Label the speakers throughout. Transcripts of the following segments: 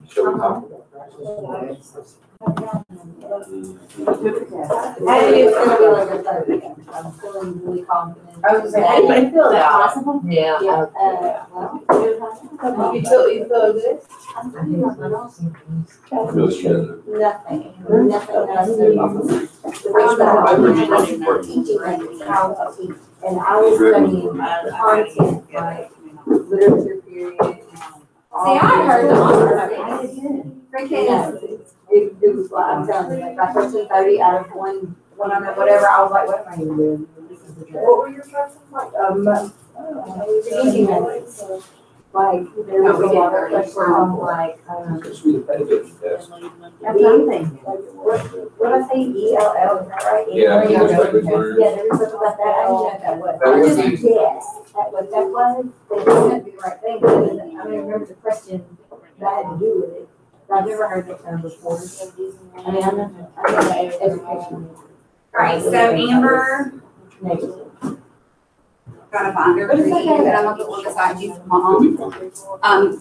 Speaker 1: Show top.
Speaker 2: I'm feeling really confident.
Speaker 3: I was gonna say, how do you feel about it?
Speaker 2: Possible?
Speaker 3: Yeah. You feel good?
Speaker 2: I'm feeling like I'm awesome.
Speaker 1: No, she doesn't.
Speaker 2: Nothing that I studied. The first time I was teaching like how to teach, and I was studying content, like literature period.
Speaker 4: See, I heard the
Speaker 2: It was like, I'm telling you, like my 1330 out of one under whatever, I was like, what am I even doing?
Speaker 3: What were your questions like?
Speaker 2: Teaching methods. Like, there was a lot of questions on like,
Speaker 1: It's really pedagogy test.
Speaker 2: that's something. What did I say, ELL, is that right?
Speaker 1: Yeah,
Speaker 2: Yeah,
Speaker 1: it's like we learned.
Speaker 2: there was something about that, I didn't know what that was.
Speaker 1: That
Speaker 2: I
Speaker 1: was
Speaker 2: just guessed at what that was, they didn't do the right thing, but I mean, I remember the question that had to do with it. I've never heard that term before. I mean, I know education.
Speaker 4: Alright, so Amber,
Speaker 2: Negative.
Speaker 4: gotta find her for you, and I'm gonna look beside you mom.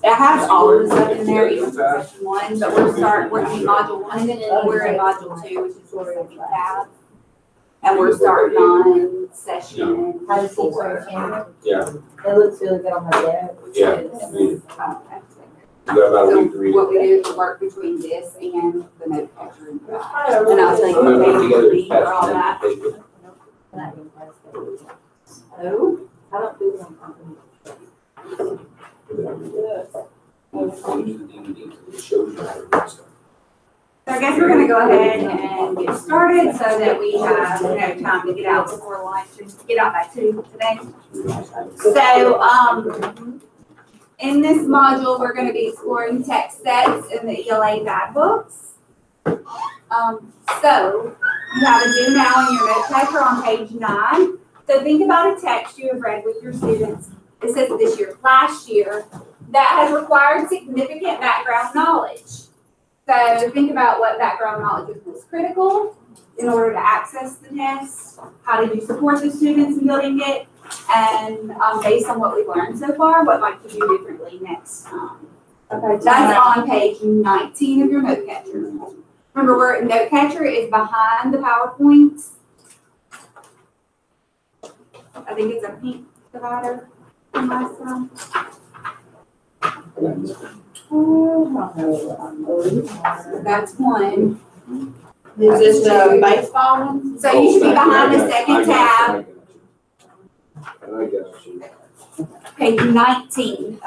Speaker 4: It has all of the stuff in there, even for session one, but we're in module one, and then we're in module two, which is sort of tab. And we're starting on session
Speaker 2: How to teach
Speaker 4: four.
Speaker 2: our camera.
Speaker 1: Yeah.
Speaker 2: It looks really good on my dad.
Speaker 1: Yeah.
Speaker 4: Okay.
Speaker 1: You got about a week to
Speaker 4: So
Speaker 1: read
Speaker 4: what we
Speaker 1: it.
Speaker 4: do is work between this and the note catcher. And
Speaker 3: And
Speaker 4: I'll tell you
Speaker 1: I'm gonna
Speaker 4: what
Speaker 1: put together
Speaker 4: page
Speaker 1: as
Speaker 4: for all
Speaker 1: fast
Speaker 4: that.
Speaker 1: as I can.
Speaker 2: Not even class.
Speaker 4: Oh,
Speaker 2: I don't do them company.
Speaker 1: It shows you how to do stuff.
Speaker 4: so I guess we're gonna go ahead and get started so that we have, time to get out before lunch and get out by 2 today. So, in this module, we're gonna be exploring text sets in the ELA guide books. So, you have a do now in your note taker on page 9. So think about a text you have read with your students. It says this year, last year, that has required significant background knowledge. So think about what background knowledge was critical in order to access the test. How did you support the students in building it? And based on what we've learned so far, what might you do differently next time?
Speaker 2: Okay,
Speaker 4: That's on page 19 of your note catcher. Remember, where note catcher is behind the PowerPoint. I think it's a pink divider on my side. That's one.
Speaker 3: Is this the baseball one?
Speaker 4: So you should be behind the second tab,
Speaker 1: I got you.
Speaker 4: page 19.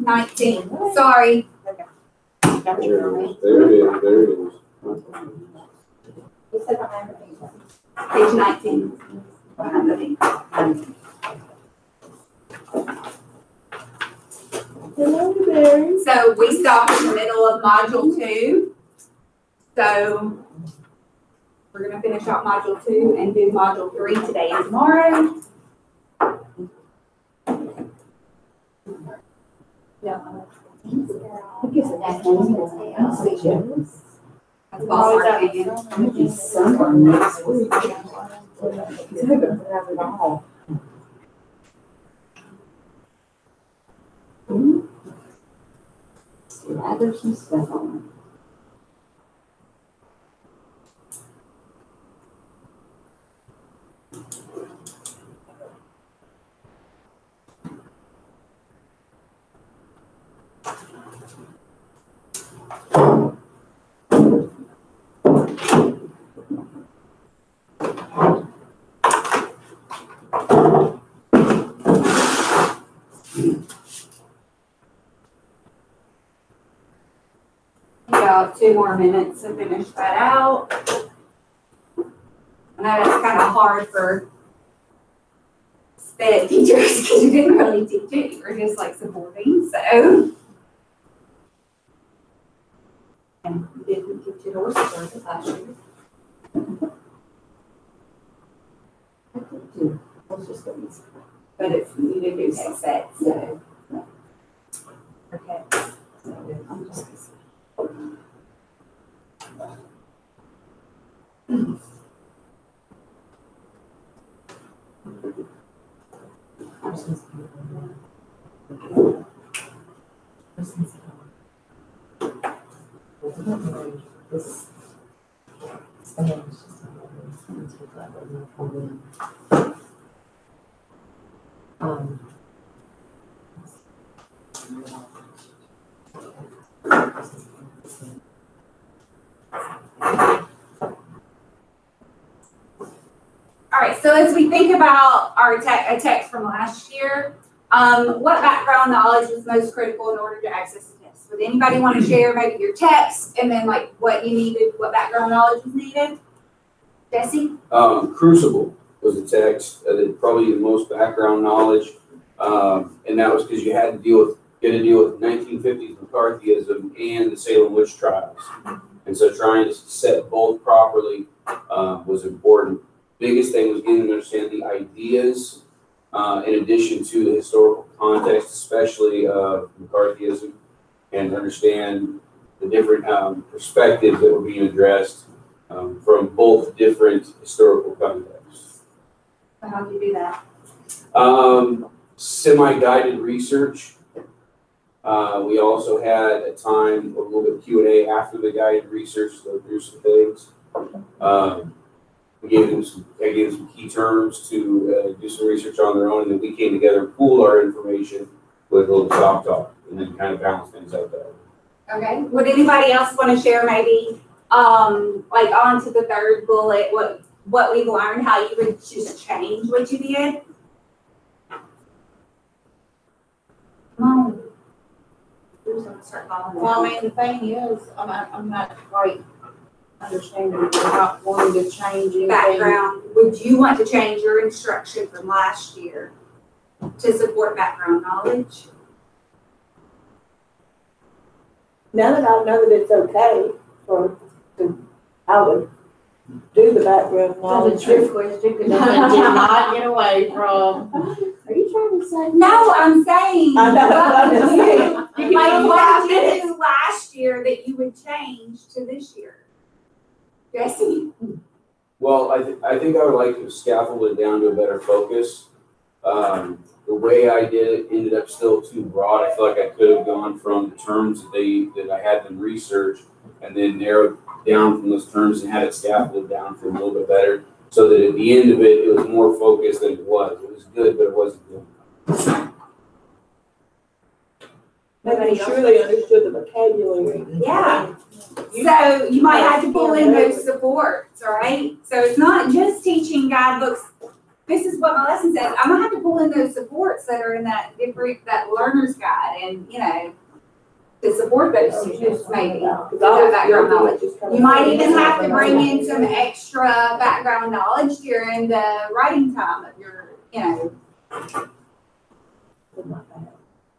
Speaker 4: 19. Sorry.
Speaker 1: There it is, there it is.
Speaker 4: Page 19. Behind the thing. So we stop in the middle of module 2. So we're going to finish out module 2 and do module 3 today and tomorrow. That's ballpark again.
Speaker 2: Next week. Yeah, there's some stuff on it.
Speaker 4: About 2 more minutes to finish that out. I know that's kind of hard for sped teachers because you didn't really teach it, you were just like supporting, so. And you didn't teach it or support it last year. But it's, you did do text sets, so. Okay. So I'm just.
Speaker 5: This stand is just
Speaker 4: All right, so as we think about our a text from last year, what background knowledge was most critical in order to access the test? Would anybody want to share maybe your text and then like what you needed, what background knowledge was needed? Jesse?
Speaker 1: Crucible was a text that probably the most background knowledge, and that was because you had to deal with 1950s McCarthyism and the Salem witch trials, and so trying to set both properly was important. Biggest thing was getting to understand the ideas in addition to the historical context, especially McCarthyism, and understand the different perspectives that were being addressed from both different historical contexts.
Speaker 4: So how did you do that?
Speaker 1: Semi-guided research. We also had a time, a little bit of Q&A after the guided research to go through some things. I gave them some key terms to do some research on their own, and then we came together and pooled our information with a little talk, and then kind of balance things out that way.
Speaker 4: Okay. Would anybody else want to share maybe like on to the third bullet, what we've learned, how you would just change what you did? Come on. Who's gonna start following?
Speaker 3: Well, I mean, the thing is, I'm not quite understanding, we're not wanting to change anything.
Speaker 4: Background, would you want to change your instruction from last year to support background knowledge?
Speaker 6: Now that I know that it's okay I would do the background knowledge.
Speaker 3: Trick question, because I did not get away from.
Speaker 6: Are you trying to say?
Speaker 4: No, I'm saying.
Speaker 6: I know, I'm just saying.
Speaker 4: Like what did you do last year that you would change to this year? Jesse?
Speaker 1: Well, I think I would like to scaffold it down to a better focus. The way I did it ended up still too broad. I feel like I could have gone from the terms that I had them research and then narrowed down from those terms and had it scaffolded down for a little bit better, so that at the end of it, it was more focused than it was. It was good, but it wasn't good.
Speaker 6: Maybe surely understood the vocabulary.
Speaker 4: Yeah. So you might have to pull in those supports, all right? So it's not just teaching guidebooks. This is what my lesson says. I'm gonna have to pull in those supports that are in that learner's guide, and to support those students maybe. That background knowledge. You might even have to bring in some extra background knowledge during the writing time of your,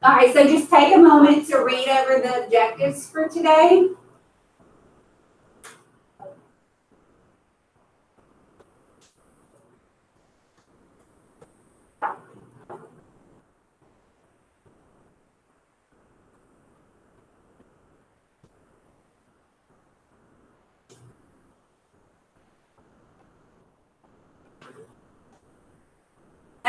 Speaker 4: All right, so just take a moment to read over the objectives for today.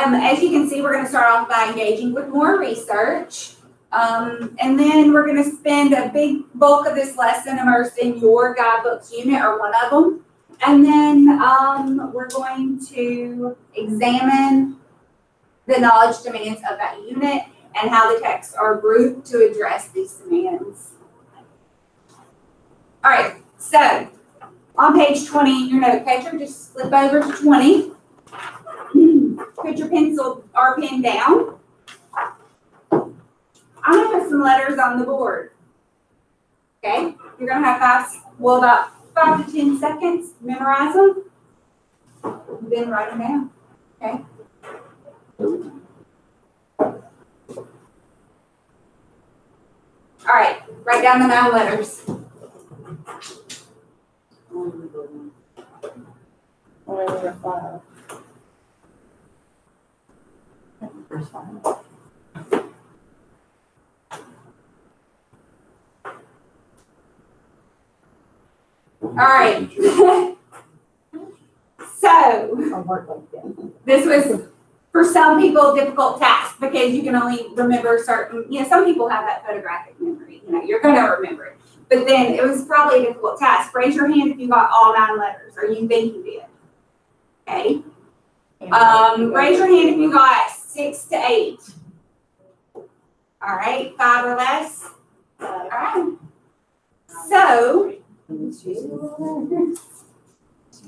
Speaker 4: As you can see, we're going to start off by engaging with more research. And then we're going to spend a big bulk of this lesson immersed in your guidebooks unit or one of them. And then we're going to examine the knowledge demands of that unit and how the texts are grouped to address these demands. All right, so on page 20 in your note catcher, just flip over to 20. Put your pencil or pen down. I'm going to put some letters on the board. Okay? You're going to have about 5 to 10 seconds. Memorize them. Then write them down. Okay? All right. Write down the 9 letters.
Speaker 6: Only 5.
Speaker 4: All right. So, this was, for some people, a difficult task because you can only remember certain, some people have that photographic memory. You're going to remember it. But then it was probably a difficult task. Raise your hand if you got all 9 letters, or you think you did. Okay. Raise your hand if you got 6 to 8. All right, 5 or less. All right. So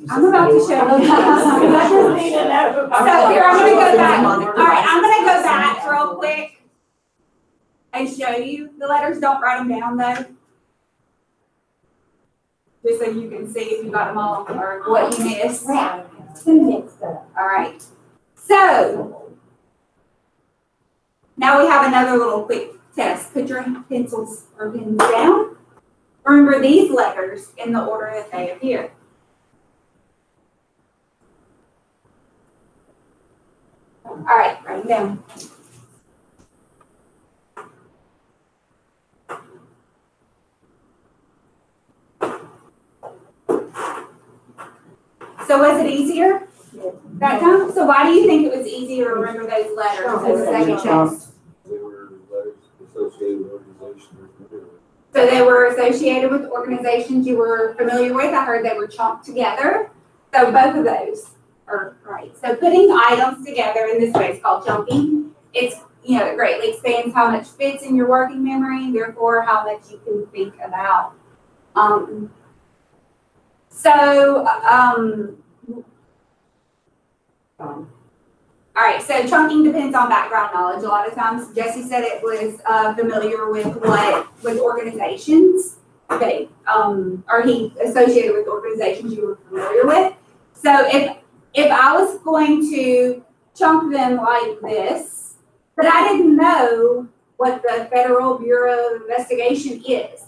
Speaker 4: I'm about to show you. So here, I'm gonna go back. All right, I'm gonna go back real quick and show you. The letters, don't write them down though. Just so you can see if you got them all or what you missed. All right. So now we have another little quick test. Put your pencils or pens down. Remember these letters in the order that they appear. All right, write them down. So was it easier that time? So why do you think it was easier to remember those letters as a second test?
Speaker 1: They were letters associated with organizations.
Speaker 4: So they were associated with organizations you were familiar with. I heard they were chunked together. So both of those are right. So putting items together in this way is called chunking. It's, it greatly expands how much fits in your working memory, and therefore how much you can think about. All right, so chunking depends on background knowledge. A lot of times, Jesse said it was familiar with organizations, or he associated with organizations you were familiar with. So if I was going to chunk them like this, but I didn't know what the Federal Bureau of Investigation is,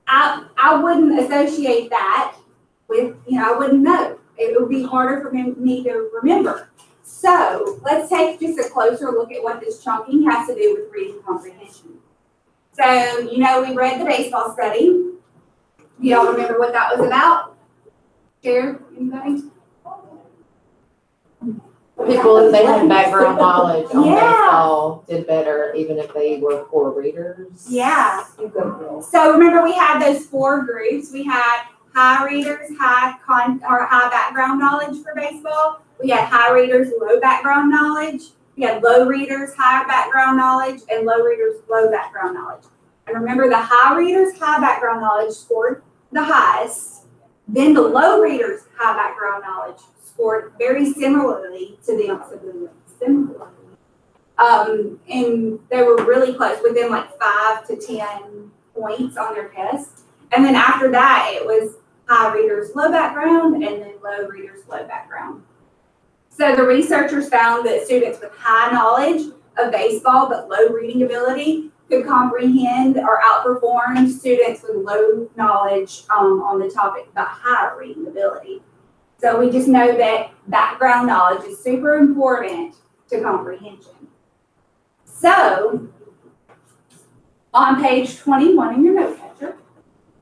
Speaker 4: I wouldn't associate that with, I wouldn't know. It would be harder for me to remember. So let's take just a closer look at what this chunking has to do with reading comprehension. So, we read the baseball study. Do y'all remember what that was about? Share, anybody?
Speaker 5: People, if they had background knowledge on
Speaker 4: Yeah.
Speaker 5: baseball, did better, even if they were poor readers.
Speaker 4: Yeah. So remember, we had those 4 groups. We had high readers, high background knowledge for baseball. We had high readers, low background knowledge. We had low readers, high background knowledge, and low readers, low background knowledge. And remember, the high readers, high background knowledge scored the highest. Then the low readers, high background knowledge scored very similarly to them. And they were really close, within like 5 to 10 points on their test. And then after that, it was high readers, low background, and then low readers, low background. So the researchers found that students with high knowledge of baseball but low reading ability could comprehend or outperform students with low knowledge on the topic about higher reading ability. So we just know that background knowledge is super important to comprehension. So on page 21 in your note catcher,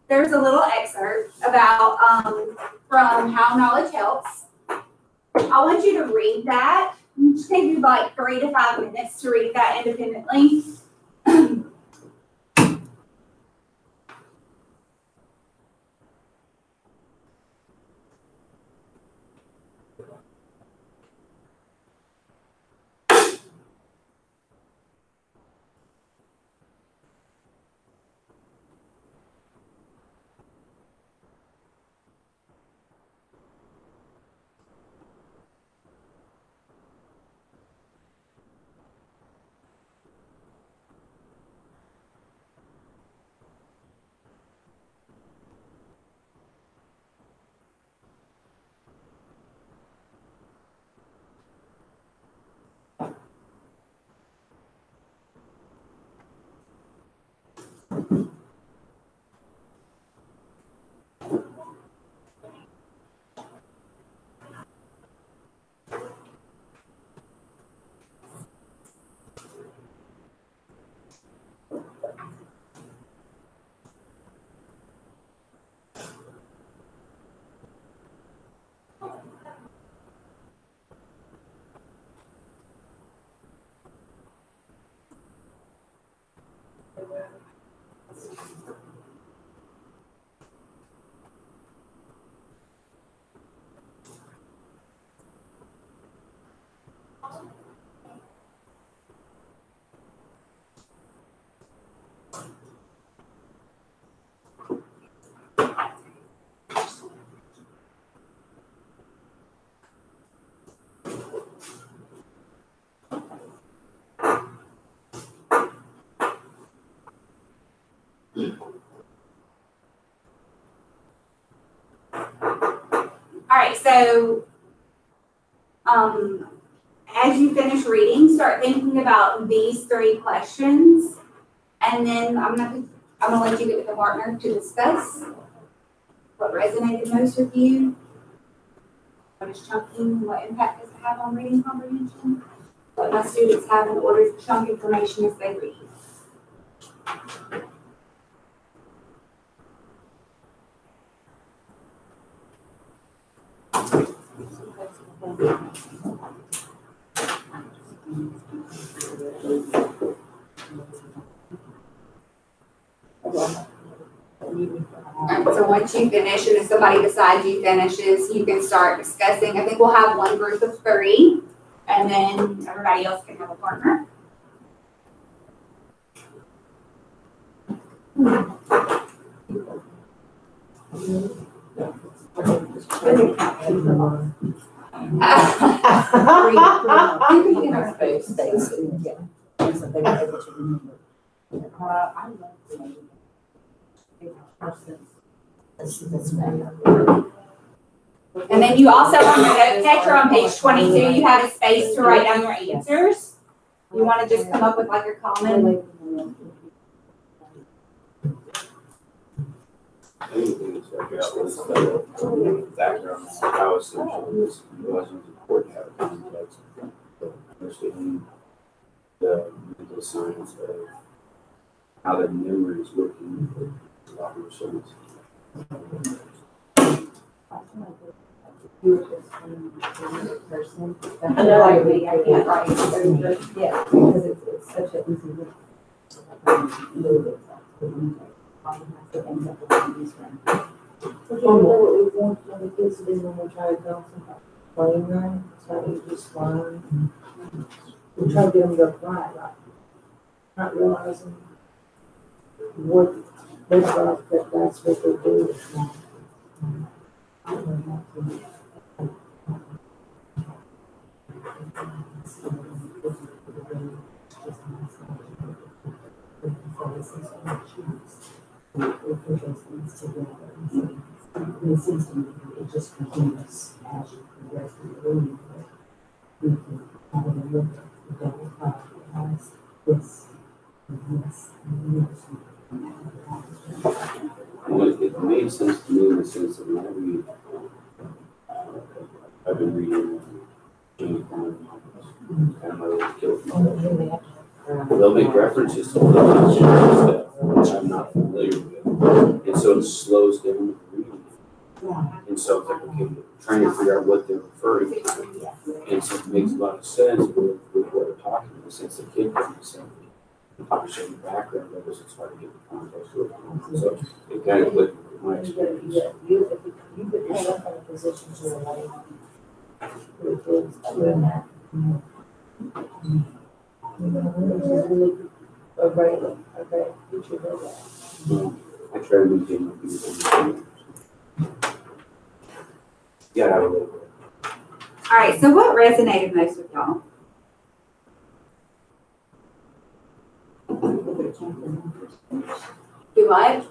Speaker 4: there's a little excerpt about from How Knowledge Helps. I want you to read that. Just take you like 3 to 5 minutes to read that independently. All right, so, as you finish reading, start thinking about these 3 questions. And then I'm gonna let you get with the partner to discuss what resonated most with you. What is chunking? What impact does it have on reading comprehension? What my students have in order to chunk information as they read. So once you finish, and if somebody besides you finishes, you can start discussing. I think we'll have one group of 3, and then everybody else can have a partner. And then you also on your note taker on page 22, you have a space to write down your answers. You want to just come up with like a common.
Speaker 1: Anything that's like that was the background, how essential this was important to have context, understanding the mental science of how their memory is working with a lot of results.
Speaker 5: I know I agree, I can't write it. Yeah, because it's such a easy look.
Speaker 6: You know what we want the kids to do when we try to go some playing room, so you just learn. We try to get them to go fly, right? Not realizing what they thought that that's what they do.
Speaker 7: It seems to me it just continues as you progress through the reading. You can have a look at the double has this and this and this.
Speaker 1: Well, it made sense to me in the sense that when I read, I've been reading James Bond novels, and my little kill. They'll make references to stuff which I'm not familiar with, and so it slows down the reading. And so it's like, okay, trying to figure out what they're referring to, and so it makes a lot of sense with what we're talking about, since the kid doesn't say understand the background of this, it's hard to get the context of it. So it kind of clicked with my experience.
Speaker 6: You put yourself in a position to relate to the kids doing that. You know, which is really a great feature of that.
Speaker 1: I try to maintain my people. Yeah, I have a little bit.
Speaker 4: All right, so what resonated most with y'all? Do what?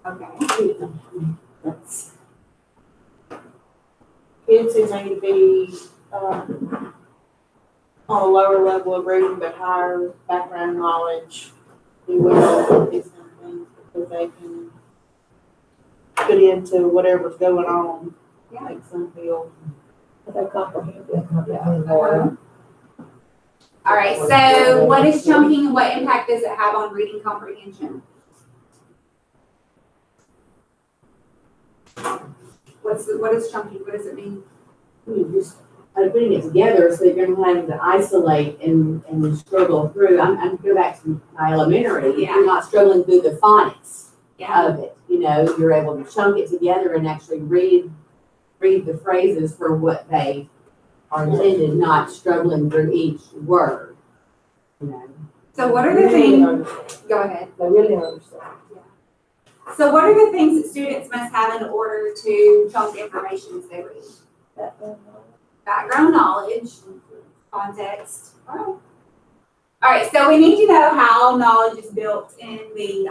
Speaker 4: Okay.
Speaker 3: Kids who may be, on a lower level of reading but higher background knowledge, do well with these kind of things because they can put into whatever's going on.
Speaker 4: Yeah.
Speaker 3: Makes them feel.
Speaker 6: They comprehend it.
Speaker 4: All right, so what is chunking and what impact does it have on reading comprehension? What is chunking? What does it mean?
Speaker 7: You just are putting it together so you're going to have to isolate and struggle through. I'm go back to my elementary.
Speaker 4: Yeah.
Speaker 7: You're not struggling through the phonics
Speaker 4: Yeah.
Speaker 7: of it. You know, you're able to chunk it together and actually read the phrases for what they are intended, not struggling through each word. You know.
Speaker 4: So what are the things? Go ahead.
Speaker 6: They really understand.
Speaker 4: So what are the things that students must have in order to chunk information as they read? Background knowledge, context. All right, so we need to know how knowledge is built in the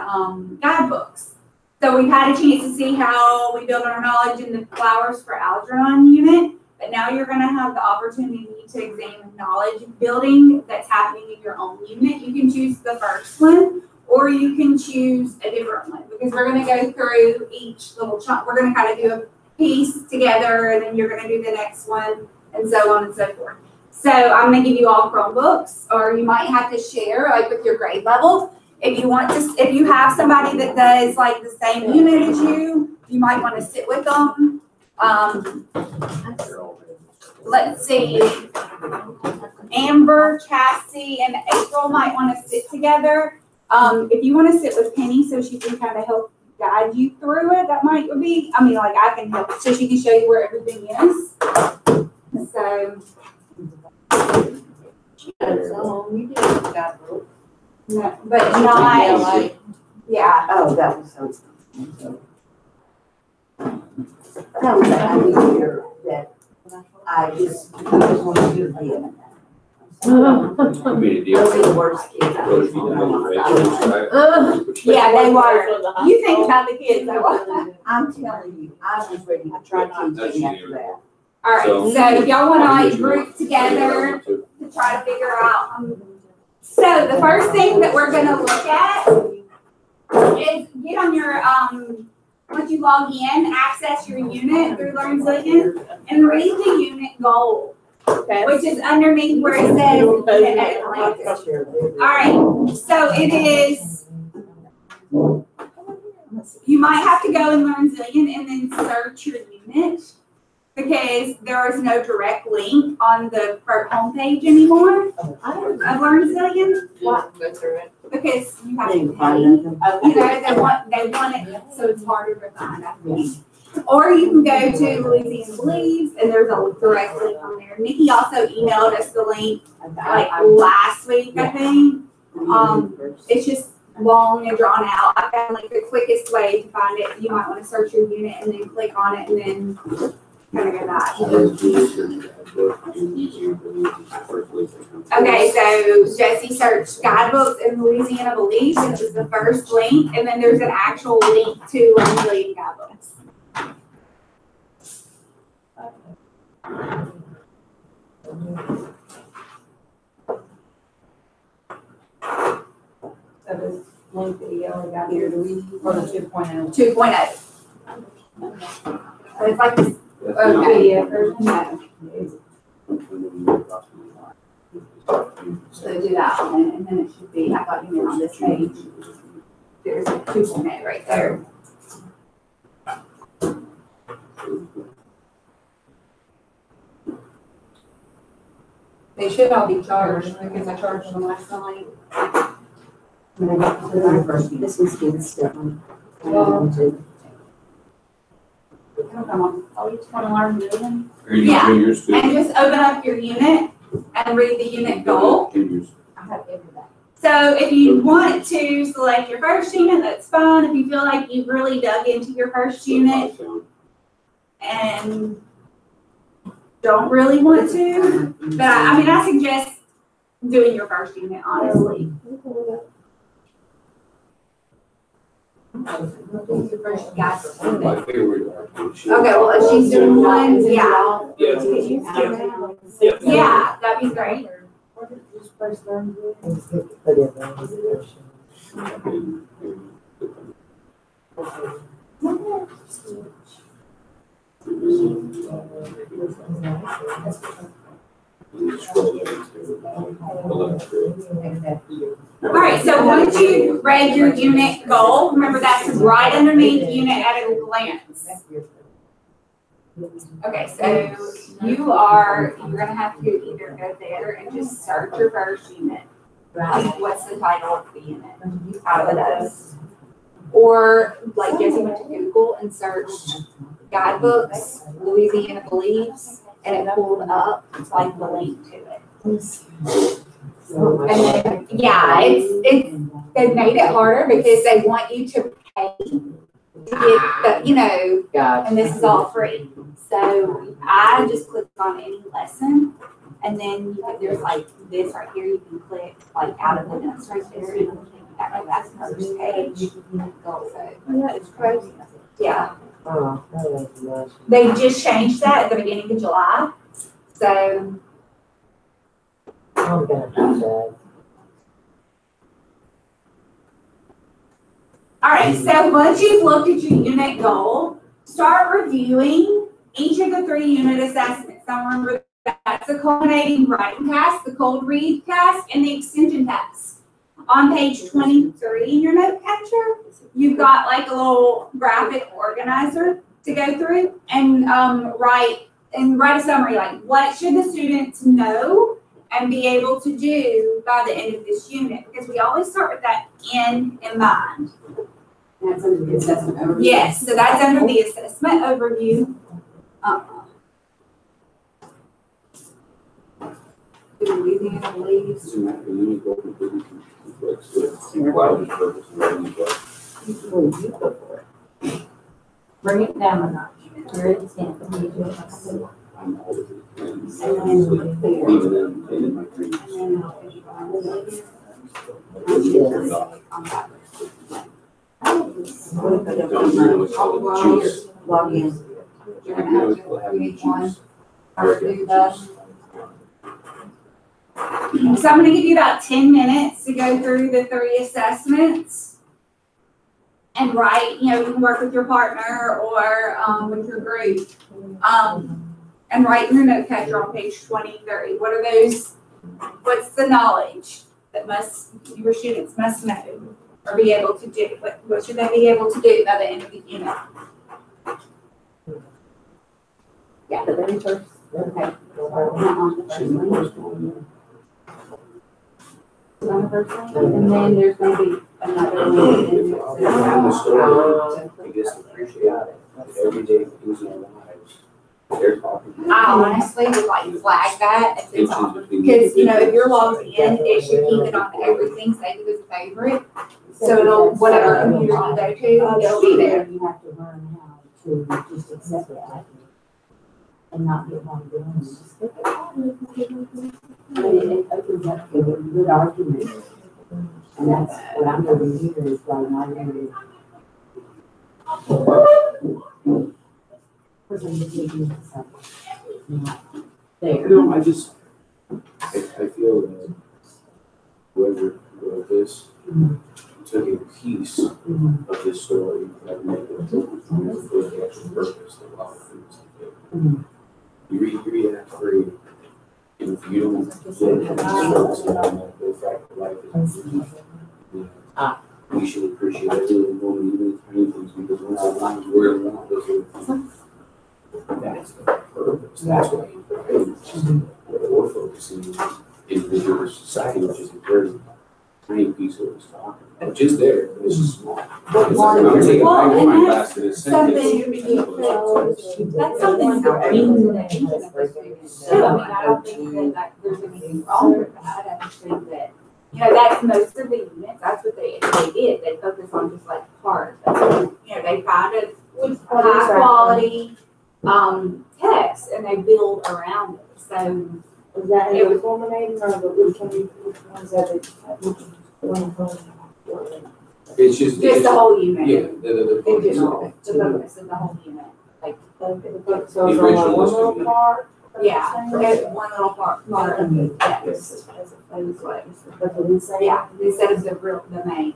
Speaker 4: guidebooks. So we've had a chance to see how we build our knowledge in the Flowers for Algernon unit, but now you're going to have the opportunity to examine knowledge building that's happening in your own unit. You can choose the first one, or you can choose a different one, because we're going to go through each little chunk. We're going to kind of do a piece together, and then you're going to do the next one, and so on and so forth. So I'm going to give you all Chromebooks, or you might have to share, like with your grade level. If you want to, if you have somebody that does like the same unit as you, you might want to sit with them. Let's see, Amber, Cassie, and April might want to sit together. If you want to sit with Penny so she can kind of help guide you through it, that might be, I mean, like I can help, so she can show you where everything is. So.
Speaker 6: You did that.
Speaker 4: No, but not, yeah.
Speaker 7: Oh, that was so. That was the idea that I just want to do it.
Speaker 1: I mean,
Speaker 7: Those are the worst kids.
Speaker 1: Those be done, right?
Speaker 4: Yeah, they were. You think about the kids, they were.
Speaker 7: I'm telling you, I was ready to try to teach after that.
Speaker 4: All right,
Speaker 1: So-
Speaker 4: so if y'all want to like group together to try to figure out. So the first thing that we're gonna look at is get on your, once you log in, access your unit through Learn Zillion and read the unit goal, which is underneath where it says unit at a glance. All right, so it is, you might have to go and Learn Zillion and then search your unit, because there is no direct link on the homepage anymore of Learn Zillion.
Speaker 3: Go through it.
Speaker 4: Because you have to
Speaker 7: Didn't
Speaker 4: pay.
Speaker 7: find nothing.
Speaker 4: They want it, so it's harder to find, I think. Or you can go to Louisiana Believes, and there's a direct link on there. Nikki also emailed us the link like last week, I think. It's just long and drawn out. I found like the quickest way to find it. You might want to search your unit and then click on it and then kind of go back. Okay, so Jesse searched guidebooks in Louisiana Believes, and it was the first link, and then there's an actual link to Learn Zillion guidebooks.
Speaker 5: So this link that ELA got here, do we, or the 2.0?
Speaker 4: 2.0. So it's like this PDF version. No. So do that one, and then it should be, I thought you meant on this page. There's a 2.0 right there. They should all be charged because I charged them last night.
Speaker 7: This one's good stuff.
Speaker 4: Come on, oh, you just want to learn Zillion?
Speaker 1: Are you
Speaker 4: Yeah.
Speaker 1: doing yours too?
Speaker 4: And just open up your unit and read the unit goal.
Speaker 5: I have everything.
Speaker 4: So if you want to select your first unit, that's fine. If you feel like you've really dug into your first unit and don't really want to, but I mean, I suggest doing your first unit, honestly. Your first guide.
Speaker 1: My favorite.
Speaker 4: Okay, well, if she's doing one, yeah.
Speaker 1: Yeah.
Speaker 4: Yeah, that'd be great. All right, so once you read your unit goal, remember that's right underneath unit at a glance. Okay, so you're gonna have to either go there and just search your first unit. What's the title of the unit out of those? Or like Jesse went to Google and searched guidebooks, Louisiana Believes, and it pulled up like the link to it. And then, yeah, it's they made it harder because they want you to pay to get the, you know,
Speaker 7: Gotcha.
Speaker 4: and this is all free. So I just click on any lesson, and then there's like this right here, you can click like out of the notes right there, and it'll take you back to that first page. So,
Speaker 3: That is crazy.
Speaker 4: yeah,
Speaker 7: Oh, that was much.
Speaker 4: they just changed that at the beginning of July. So,
Speaker 7: I'm gonna do that.
Speaker 4: all right, so once you've looked at your unit goal, start reviewing each of the 3 unit assessments. Now remember, that's the culminating writing task, the cold read task, and the extension task. On page 23 in your note catcher, you've got like a little graphic organizer to go through and write a summary, like what should the students know and be able to do by the end of this unit, because we always start with that end in mind.
Speaker 5: That's under the assessment overview.
Speaker 4: Yes, so that's under the assessment overview. Louisiana believes.
Speaker 1: Doesn't matter, you need to go completely complex with cloud purpose and revenue.
Speaker 7: Well, you go for it.
Speaker 5: Bring it down a notch. You're at 10.
Speaker 1: I'm always in.
Speaker 5: And then
Speaker 1: Even them, in my dreams. Don't know what's called juice.
Speaker 5: Log in.
Speaker 4: You're gonna have to create one. Or do the. So I'm gonna give you about 10 minutes to go through the 3 assessments and write, you know, you can work with your partner or with your group. And write in your note catcher on page 23. What are those, what's the knowledge that your students must know or be able to do? What should they be able to do by the end of the unit?
Speaker 5: Yeah, the very first. Okay. On the first one, and then there's gonna be another one.
Speaker 1: If I have the story, I guess appreciate it. Everyday things in our lives. They're talking.
Speaker 4: I honestly would like flag that at the top.
Speaker 1: Tensions between
Speaker 4: Because, you know, if you're logged
Speaker 1: individuals.
Speaker 4: in, it should keep it on everything, save it as a favorite. So it'll, whatever computer you go to, it'll be there.
Speaker 7: You have to learn how to just accept it and not get one doing it. I mean, it opens up to a good argument. And that's what I'm doing here is like my area. Person decision is something not there.
Speaker 1: No, I feel that whoever wrote this took a piece of this story that made it for the actual purpose that a lot of things do. You read Act 3, and if you don't get the fact that life is we should appreciate every little moment, even the tiny things, because once our lives we're around those little things. That's the purpose. That's what we're focusing on individual society, which is a very tiny piece of what's talking about, which is there, but it's just small. It's like I'm taking a magnifying glass to this sentence.
Speaker 4: That's something for everyone. I don't think that there's anything wrong with that. I just think that, you know, that's most of the units, that's what they did. They focus on just like part. You know, they find a high quality text and they build around it. So
Speaker 3: Is that it was culminating or which one's that?
Speaker 1: It's just.
Speaker 4: just the whole unit.
Speaker 1: Yeah, the focus on.
Speaker 4: The focus of the whole unit. Like,
Speaker 3: So it's
Speaker 1: The
Speaker 3: only
Speaker 1: original
Speaker 3: one
Speaker 1: was
Speaker 3: little
Speaker 1: to be-
Speaker 3: part?
Speaker 4: yeah, forget one little part of it. Yes.
Speaker 3: That's what we say.
Speaker 4: Yeah, instead of the main.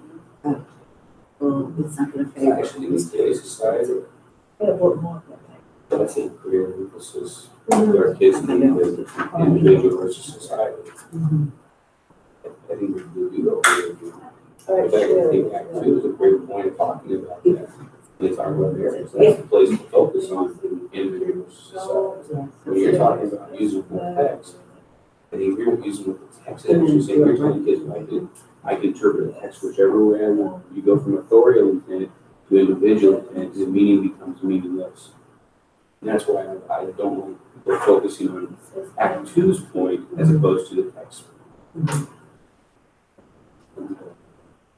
Speaker 5: Well, it's not gonna
Speaker 1: It's
Speaker 5: favor.
Speaker 1: actually in today's society, I think career emphasis, our kids need the individual versus society. I think we do go over it. In fact, I think Act 2 is a great point of talking about that. It's our web areas, that's the place to focus on individual society. When you're talking about usable text, and if you're using what the text is, you're saying, you're telling kids what I can interpret the text whichever way I want. You go from authorial intent to individual intent, the meaning becomes meaningless. And that's why I don't like people focusing on Act 2's point as opposed to the text.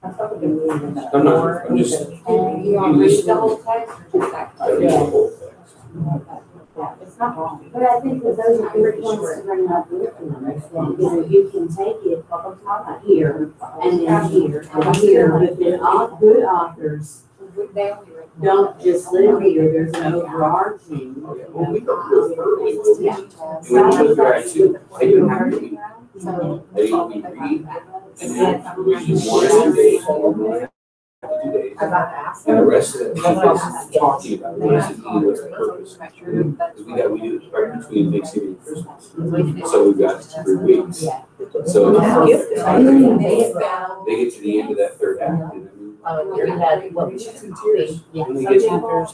Speaker 1: I'm just,
Speaker 4: You want to read the whole text or just that?
Speaker 1: I read the whole text.
Speaker 7: Yeah, it's not wrong. But I think that those are good points to bring up with them, that you can take it here and then here and here, but then all good authors
Speaker 4: They only read.
Speaker 7: don't just live here, there's an overarching.
Speaker 1: Okay, well, we don't refer to it.
Speaker 7: Yeah.
Speaker 1: And when you look at it too, I didn't have to read.
Speaker 4: So.
Speaker 1: They only read, and then we do 1 or 2 days, 2 days. And the rest of it, we're just talking about what is it, what's the purpose? Because we do it right between Thanksgiving and Christmas. So we've got 3 weeks. So they get to the end of that third act, and then
Speaker 5: We had, what, 2 tiers?
Speaker 7: Yeah.
Speaker 1: when they get to,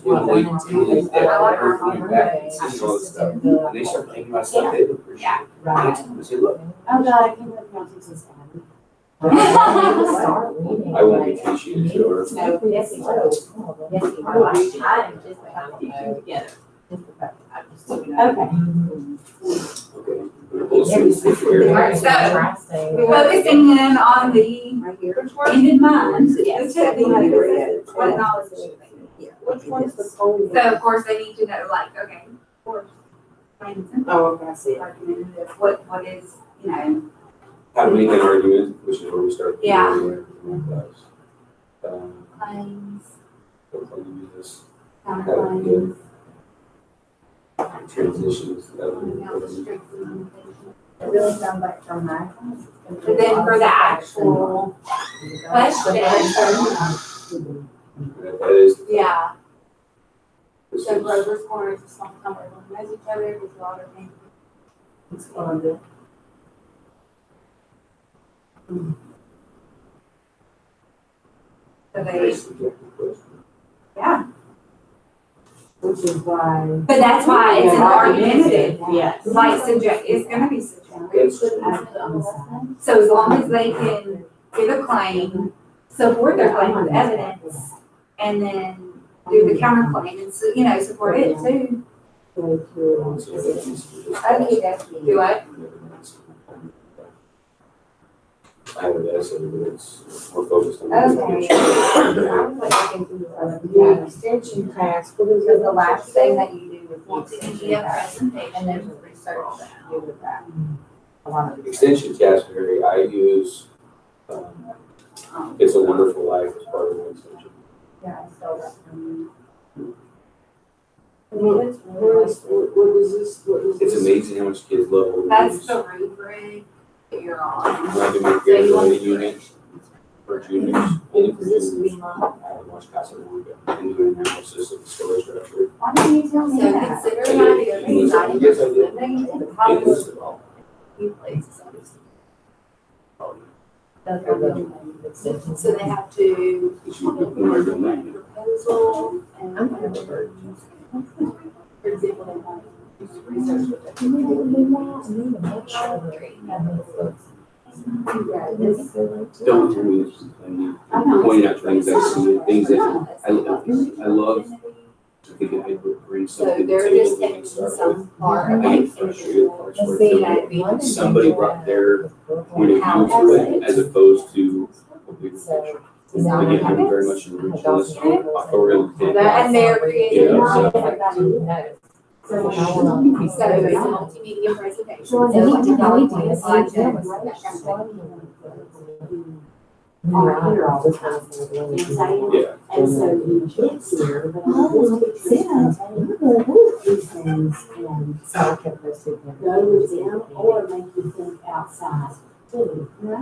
Speaker 1: when they everything back and seeing all this stuff, and they start thinking about stuff they don't appreciate. And I tell them, I say, look,
Speaker 7: Oh, God, I can't believe y'all took this time.
Speaker 1: I won't be teaching you, or
Speaker 7: No, yes, he will. Yes, he will. I'm just teaching together. Okay.
Speaker 1: okay, we'll see.
Speaker 4: Alright, so, focusing in on the ended mind,
Speaker 3: Yes.
Speaker 4: what knowledge should they need?
Speaker 3: Which one's the code?
Speaker 4: So of course, they need to know, like, okay, plain and simple,
Speaker 3: Oh, okay, I see it.
Speaker 4: argumentative, what is, you know,
Speaker 1: Having an argument, which is where we start.
Speaker 4: Yeah.
Speaker 1: Um,
Speaker 4: claims,
Speaker 1: what do you use
Speaker 4: counterclaims.
Speaker 1: this? Transitions.
Speaker 2: It really sounds like from my class.
Speaker 4: But then for the actual question,
Speaker 1: That is.
Speaker 4: yeah,
Speaker 1: this
Speaker 4: so
Speaker 1: is-
Speaker 4: Grover's Corner is a small town where everyone knows each other, there's a lot of things.
Speaker 6: It's fun.
Speaker 4: So
Speaker 1: Very
Speaker 4: they,
Speaker 1: subjective question.
Speaker 4: yeah,
Speaker 6: Which is why.
Speaker 4: but that's why it's an argumentative,
Speaker 7: Yes.
Speaker 4: like subject, it's gonna be subjective.
Speaker 1: That's
Speaker 4: So as long as they can give a claim, support their claim with evidence, and then do the counterclaim and, you know, support it too. Do what?
Speaker 1: I have an essay, but it's more focused on.
Speaker 2: Okay.
Speaker 6: The extension task, what is
Speaker 2: Because
Speaker 6: it?
Speaker 2: the last thing that you do is
Speaker 4: Want
Speaker 2: the
Speaker 4: to
Speaker 2: extension
Speaker 4: be a
Speaker 2: task,
Speaker 4: presentation.
Speaker 2: and there's research that you do with that. A lot of
Speaker 1: Extension category I use, It's a Wonderful Life as part of the extension.
Speaker 2: Yeah, I stole that from
Speaker 6: What is this, what is this?
Speaker 1: It's amazing how much kids love what we
Speaker 4: That's
Speaker 1: use.
Speaker 4: the rubric that you're on.
Speaker 1: I had to make everybody unit for juniors, only for
Speaker 6: Is this
Speaker 1: juniors.
Speaker 6: be my?
Speaker 1: I had to watch Casablanca and do an analysis of the story structure.
Speaker 2: Why didn't you tell me
Speaker 4: So
Speaker 2: that?
Speaker 4: consider that the
Speaker 1: Yes, I did.
Speaker 4: the
Speaker 1: It
Speaker 4: problem
Speaker 1: was at all.
Speaker 4: few places.
Speaker 2: That's what I'm
Speaker 4: So they have to
Speaker 1: Did you when we're doing that?
Speaker 4: proposal and, for example, they want research what they
Speaker 1: Don't tell me this. I mean, pointing out things I see, things that I love. I think if it brings
Speaker 4: So
Speaker 1: something to the
Speaker 4: they're
Speaker 1: table,
Speaker 4: just
Speaker 1: we can
Speaker 4: taking
Speaker 1: start with.
Speaker 4: some part of
Speaker 1: I get
Speaker 4: it.
Speaker 1: frustrated parts where
Speaker 2: See,
Speaker 1: somebody- somebody brought their point of view to it as opposed to a bigger picture. Again, I'm very much an originalist, authorial.
Speaker 4: And they're creating.
Speaker 1: Yeah,
Speaker 4: So it's a multimedia presentation. So
Speaker 2: Well,
Speaker 4: what
Speaker 2: we
Speaker 4: technology
Speaker 2: do
Speaker 4: is
Speaker 2: is
Speaker 4: like
Speaker 2: like
Speaker 4: that.
Speaker 6: On here all the time.
Speaker 7: You know what I'm saying?
Speaker 1: Yeah.
Speaker 7: And so you get here, but all those teachers can take these things and
Speaker 6: So I kept this in here.
Speaker 7: go with them or make you think outside too. But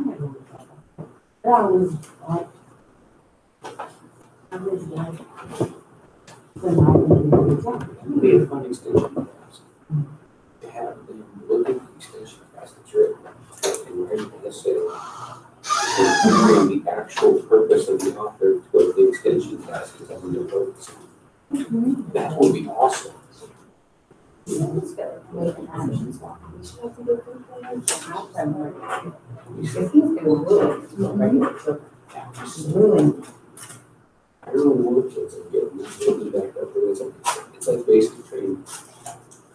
Speaker 7: I was like, I was like, when I was
Speaker 1: It'd be a fun extension class. To have them look at the extension class that's written and write an essay. And bring the actual purpose of the author to what the extension class is on their focus. That would be awesome. I don't know what kids are getting back up there. It's like basic training.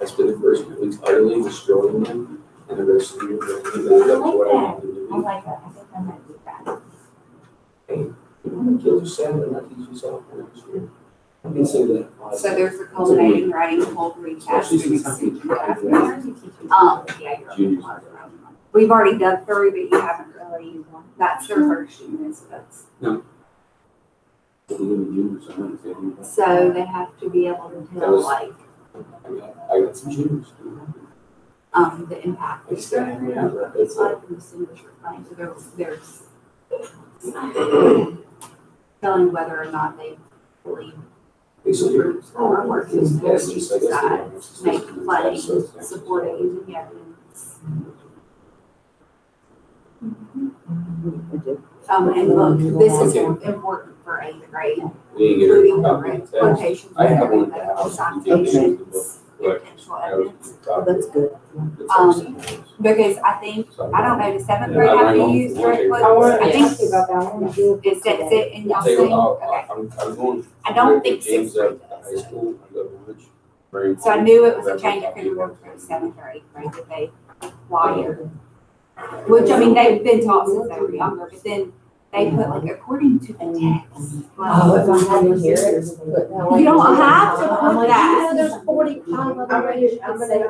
Speaker 1: I spent the first 2 weeks utterly destroying them, and the rest of the year bringing them back up to what I wanted them to
Speaker 2: I
Speaker 1: be.
Speaker 2: like that. I think I might do that.
Speaker 1: Kids are seven, I teach you sophomore this year. I can say that.
Speaker 4: So there's a culminating writing whole recap. Yeah,
Speaker 1: Juniors.
Speaker 4: we've already done 3, but you haven't really, that's their first unit, so that's. So they have to be able to tell like,
Speaker 1: I got some juniors.
Speaker 4: the impact. It's like the distinguished claim, so there's telling whether or not they believe groups or working side, make claims, support it using evidence. And look, this is important for 8th grade, including the quotations.
Speaker 1: I have one at the house.
Speaker 4: Citations, potential evidence.
Speaker 5: That's good.
Speaker 4: Because I think, I don't know, does 7th grade
Speaker 1: Yeah,
Speaker 4: have
Speaker 1: I
Speaker 4: to
Speaker 1: know.
Speaker 4: use direct
Speaker 6: I
Speaker 4: quotes?
Speaker 6: want
Speaker 4: I
Speaker 6: to
Speaker 4: think
Speaker 6: ask you about that, I want to do
Speaker 4: it sets it in y'all
Speaker 1: Say,
Speaker 4: thing.
Speaker 1: I'm
Speaker 4: Okay.
Speaker 1: going.
Speaker 4: I don't think
Speaker 1: James
Speaker 4: 6th grade
Speaker 1: up to high
Speaker 4: does.
Speaker 1: school, I go to lunch. bring
Speaker 4: So I knew it was a
Speaker 1: home,
Speaker 4: change, I
Speaker 1: grab
Speaker 4: couldn't
Speaker 1: a
Speaker 4: remember
Speaker 1: copy
Speaker 4: if it was 7th or 8th grade that they wired. Which, I mean, they've been taught since they were younger, but then they put like according to the text.
Speaker 5: Oh, if I had to hear it.
Speaker 4: You don't have to put that.
Speaker 5: There's 45 other ways you can say it.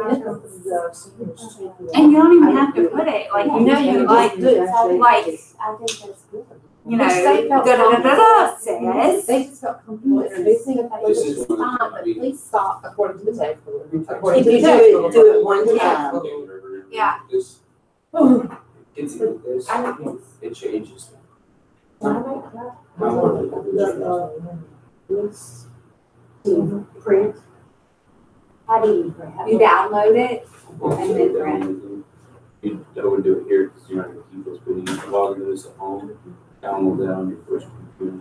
Speaker 4: And you don't even have to put it, like, you know, you like,
Speaker 5: do it.
Speaker 4: like,
Speaker 7: I think that's good.
Speaker 4: you know, da-da-da-da-da says.
Speaker 5: They just got comfortable introducing it.
Speaker 1: This is
Speaker 5: It's
Speaker 1: one of
Speaker 5: fine,
Speaker 1: the-
Speaker 5: but please stop according to the text.
Speaker 1: If
Speaker 5: According to the text.
Speaker 7: do it one time.
Speaker 4: Yeah.
Speaker 1: This, it's, this, it changes.
Speaker 7: Print. How do you print?
Speaker 4: You download it and then print.
Speaker 1: You don't do it here because you're not gonna keep those, but you can log into this at home, download that on your first computer,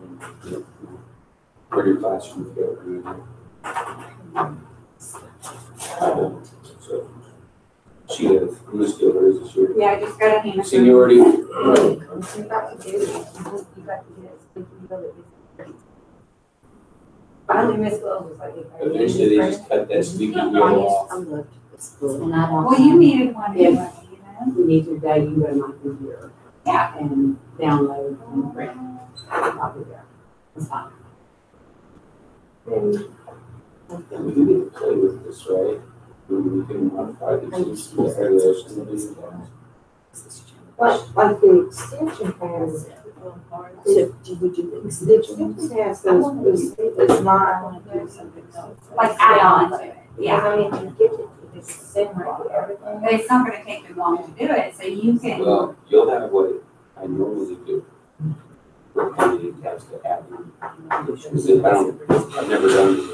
Speaker 1: and, or your classroom together. So, she is, I'm gonna steal hers this year.
Speaker 4: Yeah, just go to Hannah.
Speaker 1: Seniority,
Speaker 5: Finally, Miss Wells was like.
Speaker 1: eventually they just cut that squeaky wheel off.
Speaker 7: I'm looked at school and I don't.
Speaker 4: Well, you needed one anyway, you know?
Speaker 7: You need to go, you go to my computer.
Speaker 4: Yeah.
Speaker 7: And download and print. I'll be there. It's fine.
Speaker 1: And we can play with this, right? We can modify the use of the regulations and these things.
Speaker 6: Like the extension has, extension has those, it's not.
Speaker 4: Like add-on to it, yeah.
Speaker 6: I mean, you get it, it's separate, everything.
Speaker 4: But it's not gonna take them long to do it, so you can,
Speaker 1: Well, you'll have what I normally do. Repeated tabs to add. Because I've never done this.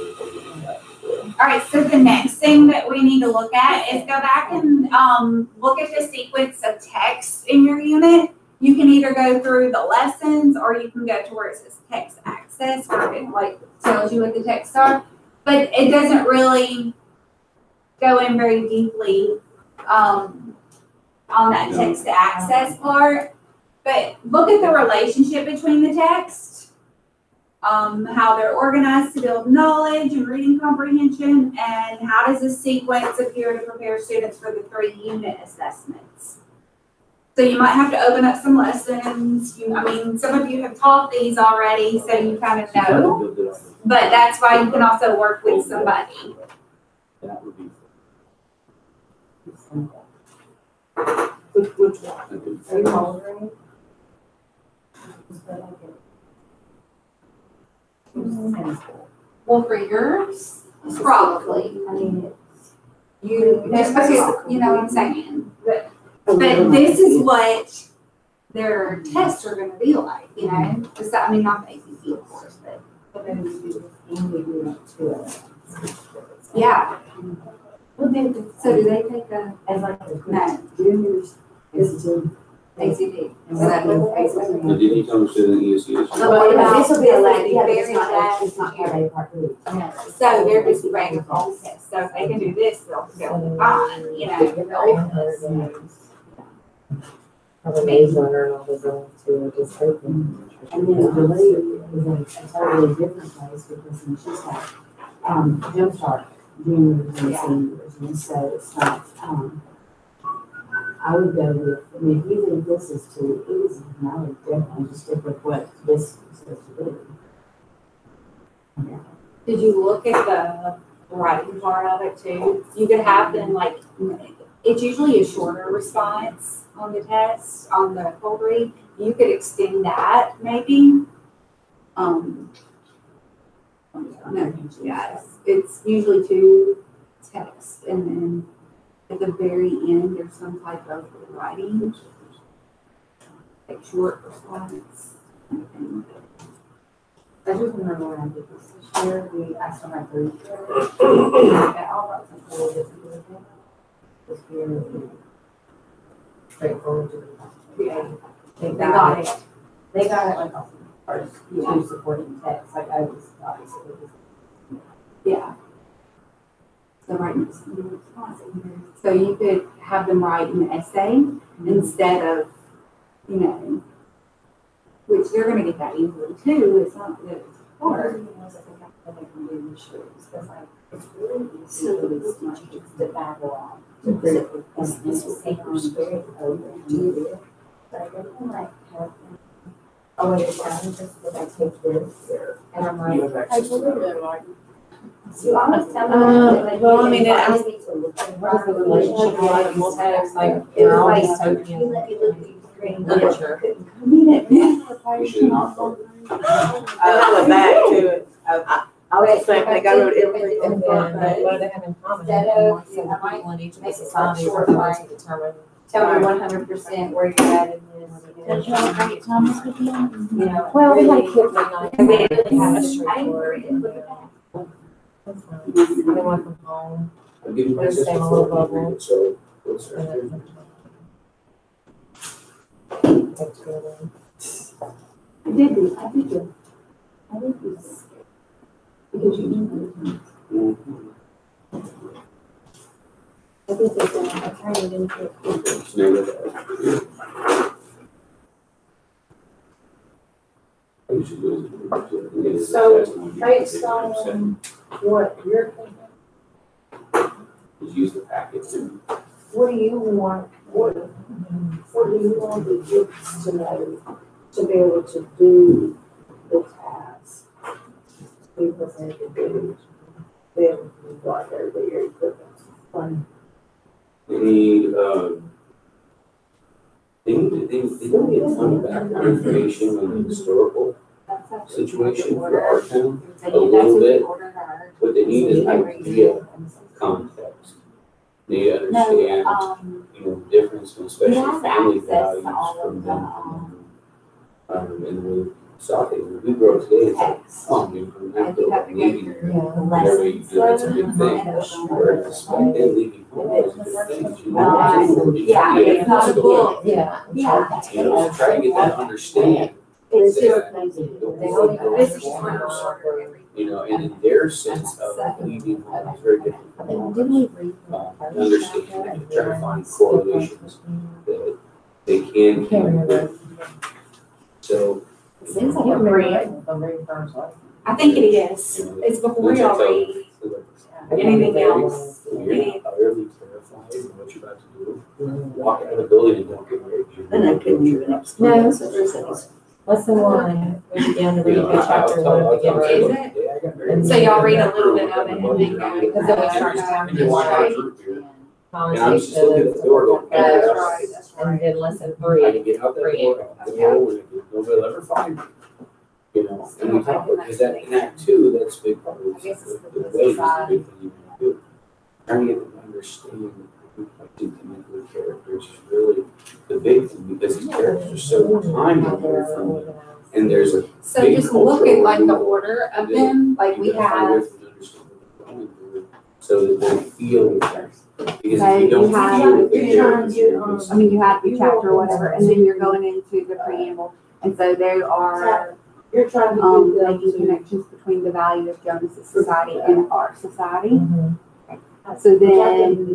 Speaker 4: all right, so the next thing that we need to look at is go back and, look at the sequence of text in your unit. You can either go through the lessons or you can go to where it says text access, where it like tells you what the texts are. But it doesn't really go in very deeply, on that text to access part. But look at the relationship between the text, how they're organized to build knowledge and reading comprehension, and how does this sequence appear to prepare students for the 3 unit assessments. So you might have to open up some lessons. I mean, some of you have taught these already, so you kind of know, but that's why you can also work with somebody.
Speaker 1: That would be.
Speaker 6: Which one? Are you holding?
Speaker 4: Well, for yours, probably. I mean, you, just because, you know what I'm saying? But this is what their tests are gonna be like, you know? Just, I mean, not the ACT, of course, but. Yeah. So do they take a,
Speaker 7: As like
Speaker 4: no,
Speaker 7: juniors, is to.
Speaker 4: ACT?
Speaker 1: Now, did you tell me to the ESC?
Speaker 7: This will be a lady,
Speaker 4: Very
Speaker 7: it's not,
Speaker 4: last
Speaker 7: it's not part A, part B.
Speaker 4: So they're just regular tests, so if they can do this, they'll be fine, you know, with the old tests.
Speaker 5: Have a maze runner and all the girls too, just open.
Speaker 7: And then the lady is a totally different place because then she's got, jumpstart juniors and seniors, and so it's not, I would go with, I mean, if you think this is too easy, I would definitely just stick with what this says to
Speaker 4: Did you look at the writing part of it too? You could have them like, it's usually a shorter response on the test, on the cold read. You could extend that maybe. No, yes, it's usually 2 texts and then at the very end, there's some type of writing, like short response.
Speaker 7: I just remember when I did this year, we asked for my group. I all brought something a little different with it. This year, straightforward to the.
Speaker 4: Yeah.
Speaker 7: They got it. They got it like off the first 2 supporting texts, like I was obviously.
Speaker 4: Yeah. So writing response. So you could have them write an essay instead of, you know, which they're gonna get that easily too. It's not that it's hard.
Speaker 7: It's really easy for these teachers to babble on. This paper's very open to it. But I don't like have them. Oh, wait, it's down just because I take this and I'm like, I believe it, like.
Speaker 2: So I was telling
Speaker 3: well, I mean,
Speaker 2: I need to look at
Speaker 3: What is the relationship like in text, like,
Speaker 2: It
Speaker 3: they're all
Speaker 2: was
Speaker 3: just
Speaker 2: like,
Speaker 3: token.
Speaker 2: you let me look at your screen.
Speaker 3: Literature.
Speaker 1: We should not vote.
Speaker 3: I went back to it.
Speaker 2: Okay,
Speaker 3: Same thing, I wrote everything
Speaker 7: And
Speaker 3: on
Speaker 7: then,
Speaker 3: that.
Speaker 7: what do they have in common?
Speaker 2: Instead
Speaker 7: And
Speaker 2: of,
Speaker 7: like, so the
Speaker 2: I might
Speaker 7: people in each of the
Speaker 2: make it
Speaker 7: societies
Speaker 2: short,
Speaker 7: are going
Speaker 2: like,
Speaker 7: to determine.
Speaker 2: Tell me 100% where you're at in this.
Speaker 7: Did you have a great time this weekend?
Speaker 2: You know,
Speaker 7: Well, we had a
Speaker 2: really-
Speaker 7: kid night.
Speaker 2: I mean,
Speaker 7: Really had a
Speaker 2: I
Speaker 7: straightforward.
Speaker 2: didn't look at that.
Speaker 7: That's fine. I've been working from home.
Speaker 1: I'll give you my
Speaker 7: We're staying a little bubble.
Speaker 1: So, what's that?
Speaker 7: That's good.
Speaker 2: I did this. Because you knew.
Speaker 1: Mhm.
Speaker 2: I think it's I turned it into a paper.
Speaker 1: It's never that. I usually do it.
Speaker 6: So, based on what you're thinking,
Speaker 1: Is use the packet to.
Speaker 6: what do you want, what do you want the kids to know to be able to do the task? We presented to do, then we got there, the equipment.
Speaker 1: They need, they don't get some background information on the historical situation for our town, a little bit. What they need is idea, context. They understand, you know, the difference, and especially family values from them. And we saw it, we grow today, it's like, oh, dude, from that to like leaving, whatever you do, it's a good thing. Whereas back then, leaving home was a good thing. You know,
Speaker 4: Yeah, it's not a book.
Speaker 7: Yeah.
Speaker 4: Yeah.
Speaker 1: You know, so try to get them to understand.
Speaker 2: It's just,
Speaker 1: You know, and in their sense of leaving home is very different from understanding, try to find correlations that they can connect with. So,
Speaker 2: it seems like a brand.
Speaker 4: I think it is.
Speaker 1: you know,
Speaker 4: It's before
Speaker 1: once I
Speaker 4: y'all
Speaker 1: tell
Speaker 4: read
Speaker 1: them,
Speaker 4: anything else.
Speaker 1: You're not utterly terrified of what you're about to do. Walk out of the building and don't get raped.
Speaker 2: And I couldn't even
Speaker 7: No.
Speaker 2: explain.
Speaker 7: Lesson 1, we began to read
Speaker 1: You know,
Speaker 7: the chapter 1 of the
Speaker 4: Is
Speaker 7: beginning.
Speaker 4: it?
Speaker 1: Yeah, I got married.
Speaker 4: So y'all read a little bit of it and then go.
Speaker 7: Because then we start to have
Speaker 1: And you walk out of the group here, and I'm just looking at the door going,
Speaker 4: That's right, that's
Speaker 7: And
Speaker 4: right.
Speaker 7: then lesson
Speaker 1: I
Speaker 7: 3.
Speaker 1: can get out that door, I can go, and nobody will ever find me. You know, and we talk about, because that in Act 2, that's a big part of the way, is a big thing you can do. Trying to get them to understand the connect with characters is really the big thing, because these characters are so time removed from you. And there's a
Speaker 4: So just look at like the order of them, like we have.
Speaker 1: So that they feel the text. Because if
Speaker 4: So
Speaker 1: you
Speaker 4: you
Speaker 1: don't
Speaker 4: have,
Speaker 1: feel the
Speaker 4: I mean, you have the chapter or whatever, and then you're going into the preamble. And so there are,
Speaker 6: You're trying to do
Speaker 4: making
Speaker 6: them
Speaker 4: connections between the value of Jonas's society and our society.
Speaker 7: Mhm.
Speaker 4: So then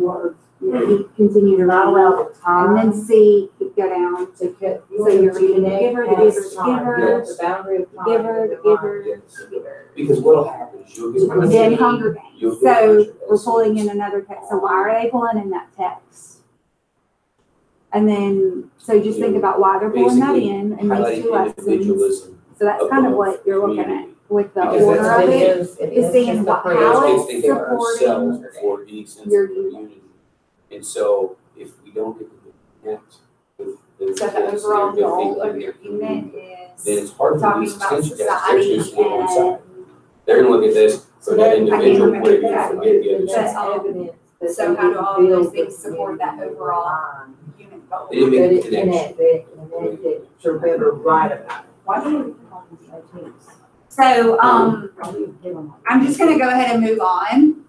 Speaker 4: you continue to
Speaker 6: not
Speaker 4: read,
Speaker 6: allowed the
Speaker 4: and then
Speaker 6: time
Speaker 4: see, go down.
Speaker 6: to cut.
Speaker 4: So you're reading the giver, the giver, the giver,
Speaker 6: The boundary of
Speaker 4: the
Speaker 6: time.
Speaker 4: giver, the giver,
Speaker 1: Yes.
Speaker 4: the giver.
Speaker 1: Because what'll happen is you'll get.
Speaker 4: Then Hunger
Speaker 1: You'll
Speaker 4: Games.
Speaker 1: get a
Speaker 4: So
Speaker 1: bunch of
Speaker 4: we're pulling
Speaker 1: essays.
Speaker 4: in another text. So why are they pulling in that text? And then, so just think about why they're pulling that
Speaker 1: Basically,
Speaker 4: in these
Speaker 1: Highlighting
Speaker 4: two lessons.
Speaker 1: individualism
Speaker 4: So that's kind of
Speaker 1: above
Speaker 4: what you're looking at.
Speaker 1: community.
Speaker 2: with the
Speaker 1: Because
Speaker 2: order
Speaker 1: that's
Speaker 2: of
Speaker 1: what
Speaker 2: it.
Speaker 6: is. It
Speaker 2: to
Speaker 6: is
Speaker 2: seeing
Speaker 6: just the
Speaker 2: what-
Speaker 6: prayer.
Speaker 2: how
Speaker 1: Kids
Speaker 2: it's
Speaker 1: think of ourselves
Speaker 2: supporting
Speaker 1: before he sends
Speaker 2: your
Speaker 1: the community. And so if we don't get to connect with the
Speaker 4: So the
Speaker 1: kids,
Speaker 4: overall
Speaker 1: they're gonna
Speaker 4: goal
Speaker 1: think
Speaker 4: of your unit
Speaker 1: then
Speaker 4: is
Speaker 1: it's hard for
Speaker 4: talking
Speaker 1: these
Speaker 4: about
Speaker 1: extension guys, they're
Speaker 4: society
Speaker 1: just gonna on one side.
Speaker 4: and,
Speaker 1: They're gonna look at this from that individual
Speaker 4: remember
Speaker 1: point of view,
Speaker 4: exactly.
Speaker 1: forget the other
Speaker 4: But,
Speaker 1: side.
Speaker 6: That's evidence that
Speaker 4: so
Speaker 6: they
Speaker 4: how do
Speaker 6: didn't
Speaker 4: all
Speaker 6: build
Speaker 4: those things
Speaker 6: the
Speaker 4: support that
Speaker 6: community
Speaker 4: overall
Speaker 6: line.
Speaker 4: unit goal?
Speaker 1: They didn't
Speaker 6: That
Speaker 1: make
Speaker 6: it
Speaker 1: the connection.
Speaker 6: connected to better write about it.
Speaker 7: Why do you call them teams?
Speaker 4: So, I'm just gonna go ahead and move on.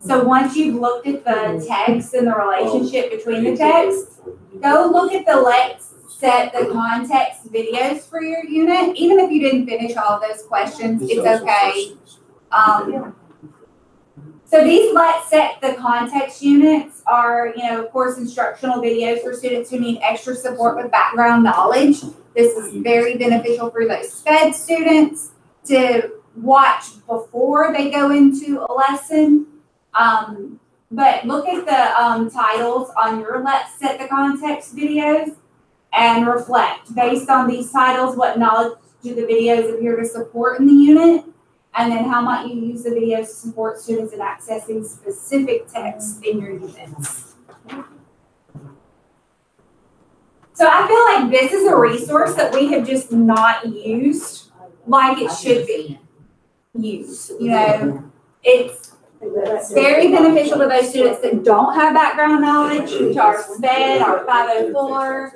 Speaker 4: So once you've looked at the text and the relationship between the text, go look at the let's set the context videos for your unit. Even if you didn't finish all of those questions, it's okay. So these let's set the context units are, of course, instructional videos for students who need extra support with background knowledge. This is very beneficial for those SPED students to watch before they go into a lesson. But look at the titles on your Let's Set the Context videos and reflect. Based on these titles, what knowledge do the videos appear to support in the unit? And then how might you use the videos to support students in accessing specific text in your units? So I feel like this is a resource that we have just not used like it should be used. It's very beneficial to those students that don't have background knowledge, to our SPED, our 504.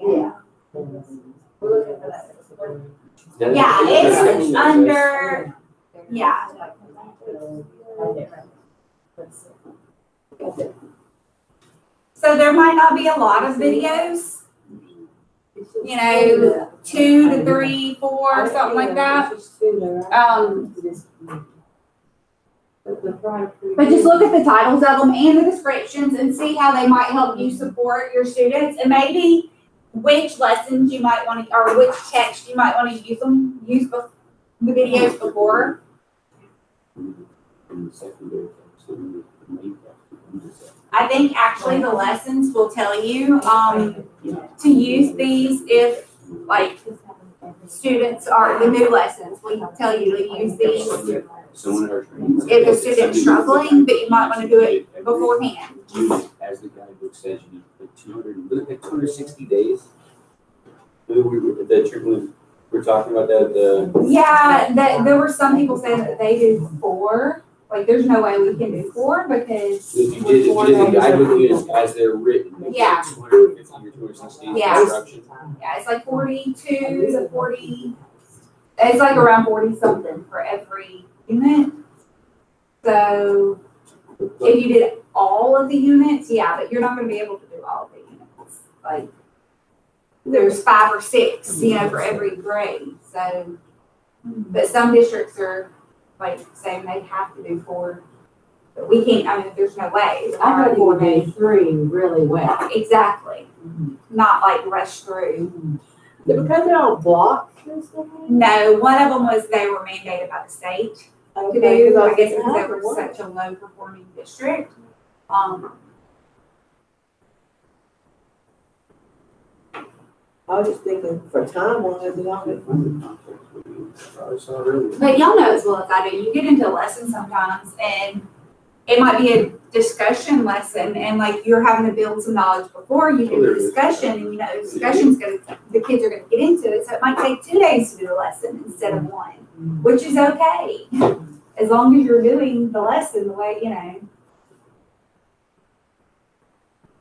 Speaker 7: Yeah.
Speaker 4: Yeah, it's under, yeah. So there might not be a lot of videos, 2 to 3, 4, something like that. But just look at the titles of them and the descriptions and see how they might help you support your students, and maybe which lessons you might want to, or which text you might want to use the videos before. I think actually the lessons will tell you to use these if students are, the new lessons will tell you to use these if a student's struggling, but you might want to do it beforehand.
Speaker 1: As the guidebook says, you need to put 260 days. We're talking about that,
Speaker 4: Yeah, there were some people saying that they do 4. Like, there's no way we can do 4 because.
Speaker 1: if you did the guidebook units as they're written, it's
Speaker 4: Yeah.
Speaker 1: 250 or 260
Speaker 4: Yeah.
Speaker 1: instruction.
Speaker 4: Yeah, it's like 42 to 40. It's like around 40 something for every unit. So if you did all of the units, yeah, but you're not going to be able to do all of the units. Like, there's 5 or 6, for every grade. So, but some districts are saying they have to do 4, but we can't. There's no way.
Speaker 7: I heard 4 days 3 really well.
Speaker 4: Exactly. Not rush through.
Speaker 6: Because they're all blocked and stuff?
Speaker 4: No, one of them was they were mandated by the state to do. I guess because they were such a low performing district.
Speaker 6: I was just thinking for time wise, we all get
Speaker 4: But y'all know as well as I do, you get into a lesson sometimes and it might be a discussion lesson and you're having to build some knowledge before you do the discussion, and the kids are gonna get into it, so it might take 2 days to do a lesson instead of 1, which is okay. As long as you're doing the lesson the way,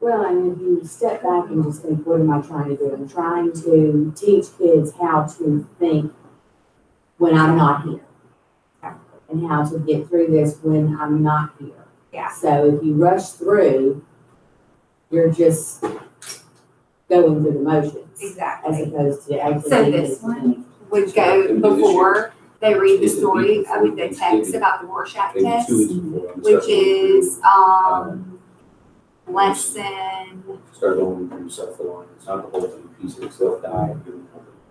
Speaker 7: Well, and if you step back and just think, what am I trying to do? I'm trying to teach kids how to think when I'm not here. And how to get through this when I'm not here.
Speaker 4: Yeah.
Speaker 7: So if you rush through, you're just going through the motions. As
Speaker 4: exactly.
Speaker 7: opposed to actually.
Speaker 4: So
Speaker 7: thinking
Speaker 4: this
Speaker 7: through.
Speaker 4: one would go before they read the story, the text about the Rorschach test, which is, lesson.
Speaker 1: Start going through self-reliance, it's not the whole thing, piece of self-diet.